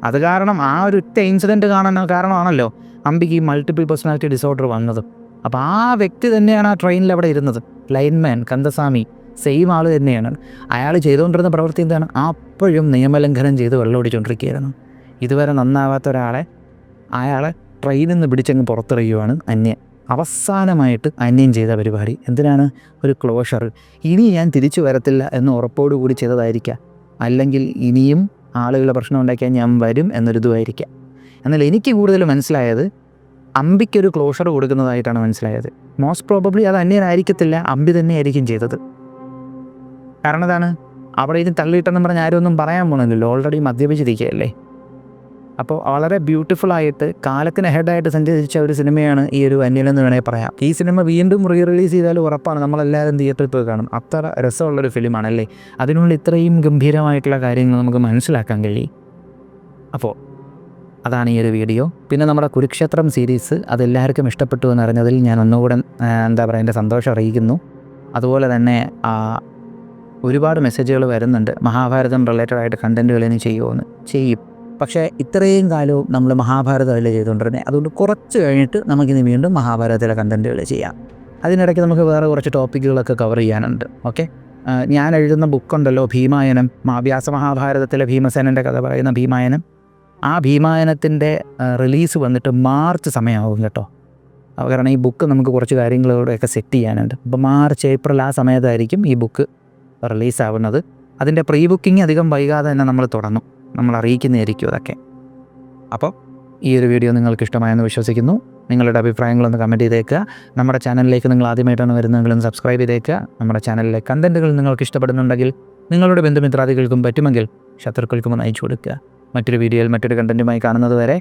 അത് കാരണം ആ ഒരു ഒറ്റ ഇൻസിഡൻറ്റ് കാരണമാണല്ലോ അമ്പിക്ക് ഈ മൾട്ടിപ്പിൾ പേഴ്സണാലിറ്റി ഡിസോർഡർ വന്നത്. അപ്പോൾ ആ വ്യക്തി തന്നെയാണ് ആ ട്രെയിനിൽ അവിടെ ഇരുന്നത്. ലൈൻമാൻ കന്ദസ്വാമി സെയിം ആൾ തന്നെയാണ്. അയാൾ ചെയ്തുകൊണ്ടിരുന്ന പ്രവൃത്തി എന്താണ്? അപ്പോഴും നിയമലംഘനം ചെയ്ത് വെള്ളം ഓടിച്ചുകൊണ്ടിരിക്കുകയായിരുന്നു. ഇതുവരെ നന്നാവാത്ത ഒരാളെ അയാളെ ട്രെയിനിൽ നിന്ന് പിടിച്ചങ്ങ് പുറത്തെറിയുവാണ് അന്യൻ. അവസാനമായിട്ട് അന്യൻ ചെയ്ത പരിപാടി എന്തിനാണ്? ഒരു ക്ലോഷർ. ഇനി ഞാൻ തിരിച്ചു വരത്തില്ല എന്ന് ഉറപ്പോടുകൂടി ചെയ്തതായിരിക്കാം. അല്ലെങ്കിൽ ഇനിയും ആളുകളുടെ പ്രശ്നം ഉണ്ടാക്കിയാൽ ഞാൻ വരും എന്നൊരിതുമായിരിക്കാം. എന്നാൽ എനിക്ക് കൂടുതൽ മനസ്സിലായത് അമ്പിക്കൊരു ക്ലോഷർ കൊടുക്കുന്നതായിട്ടാണ് മനസ്സിലായത്. മോസ്റ്റ് പ്രോബബ്ലി അത് അന്യനായിരിക്കത്തില്ല, അമ്പി തന്നെയായിരിക്കും ചെയ്തത്. കാരണം എന്താണ്? അവിടെ ഇതിന് തള്ളിയിട്ടെന്ന് പറഞ്ഞാൽ ആരും ഒന്നും പറയാൻ പോകണില്ലല്ലോ, ഓൾറെഡി മദ്യപിച്ചിരിക്കുകയല്ലേ. അപ്പോൾ വളരെ ബ്യൂട്ടിഫുള്ളായിട്ട് കാലത്തിന് ഹെഡായിട്ട് സഞ്ചരിച്ച ഒരു സിനിമയാണ് ഈ ഒരു അന്യനെന്ന് വേണമെങ്കിൽ പറയാം. ഈ സിനിമ വീണ്ടും റിലീസ് ചെയ്താലും ഉറപ്പാണ് നമ്മളെല്ലാവരും തിയേറ്ററിൽ പോയി കാണും. അത്ര രസമുള്ളൊരു ഫിലിമാണല്ലേ. അതിനുള്ളിൽ ഇത്രയും ഗംഭീരമായിട്ടുള്ള കാര്യങ്ങൾ നമുക്ക് മനസ്സിലാക്കാൻ കഴിയും. അപ്പോൾ അതാണ് ഈ ഒരു വീഡിയോ. പിന്നെ നമ്മുടെ കുരുക്ഷേത്രം സീരീസ് അതെല്ലാവർക്കും ഇഷ്ടപ്പെട്ടു എന്നറിഞ്ഞതിൽ ഞാൻ ഒന്നുകൂടെ എൻ്റെ സന്തോഷം അറിയിക്കുന്നു. അതുപോലെ തന്നെ ഒരുപാട് മെസ്സേജുകൾ വരുന്നുണ്ട്, മഹാഭാരതം റിലേറ്റഡ് ആയിട്ട് കണ്ടൻറ്റുകൾ ഇനി ചെയ്യുമെന്ന്. ചെയ്യും. പക്ഷേ ഇത്രയും കാലവും നമ്മൾ മഹാഭാരതമല്ലേ ചെയ്തുകൊണ്ടിരുന്നത്. അതുകൊണ്ട് കുറച്ച് കഴിഞ്ഞിട്ട് നമുക്കിനി വീണ്ടും മഹാഭാരതത്തിലെ കണ്ടൻറ്റുകൾ ചെയ്യാം. അതിനിടയ്ക്ക് നമുക്ക് വേറെ കുറച്ച് ടോപ്പിക്കുകളൊക്കെ കവർ ചെയ്യാനുണ്ട്. ഓക്കെ, ഞാൻ എഴുതുന്ന ബുക്കുണ്ടല്ലോ ഭീമായനം, വ്യാസമഹാഭാരതത്തിലെ ഭീമസേനൻ്റെ കഥ പറയുന്ന ഭീമായനം. ആ ഭീമായനത്തിൻ്റെ റിലീസ് വന്നിട്ട് മാർച്ച് സമയമാകും കേട്ടോ. കാരണം ഈ ബുക്ക് നമുക്ക് കുറച്ച് കാര്യങ്ങളോടെയൊക്കെ സെറ്റ് ചെയ്യാനുണ്ട്. അപ്പോൾ മാർച്ച് ഏപ്രിൽ ആ സമയത്തായിരിക്കും ഈ ബുക്ക് റിലീസാവുന്നത്. അതിൻ്റെ പ്രീ ബുക്കിംഗ് അധികം വൈകാതെ തന്നെ നമ്മൾ തുടങ്ങും, നമ്മൾ അറിയിക്കുന്നതായിരിക്കും അതൊക്കെ. അപ്പോൾ ഈ ഒരു വീഡിയോ നിങ്ങൾക്ക് ഇഷ്ടമായെന്ന് വിശ്വസിക്കുന്നു. നിങ്ങളുടെ അഭിപ്രായങ്ങളൊന്ന് കമൻറ്റ് ചെയ്തേക്കുക. നമ്മുടെ ചാനലിലേക്ക് നിങ്ങൾ ആദ്യമായിട്ടാണ് വരുന്നതെങ്കിലും സബ്സ്ക്രൈബ് ചെയ്തേക്കുക. നമ്മുടെ ചാനലിലെ കണ്ടൻറ്റുകൾ നിങ്ങൾക്ക് ഇഷ്ടപ്പെടുന്നുണ്ടെങ്കിൽ നിങ്ങളുടെ ബന്ധുമിത്രാദികൾക്കും പറ്റുമെങ്കിൽ ശത്രുക്കൾക്കും ഒന്ന് അയച്ചു കൊടുക്കുക. മറ്റൊരു വീഡിയോയിൽ മറ്റൊരു കണ്ടൻറ്റുമായി കാണുന്നത് വരെ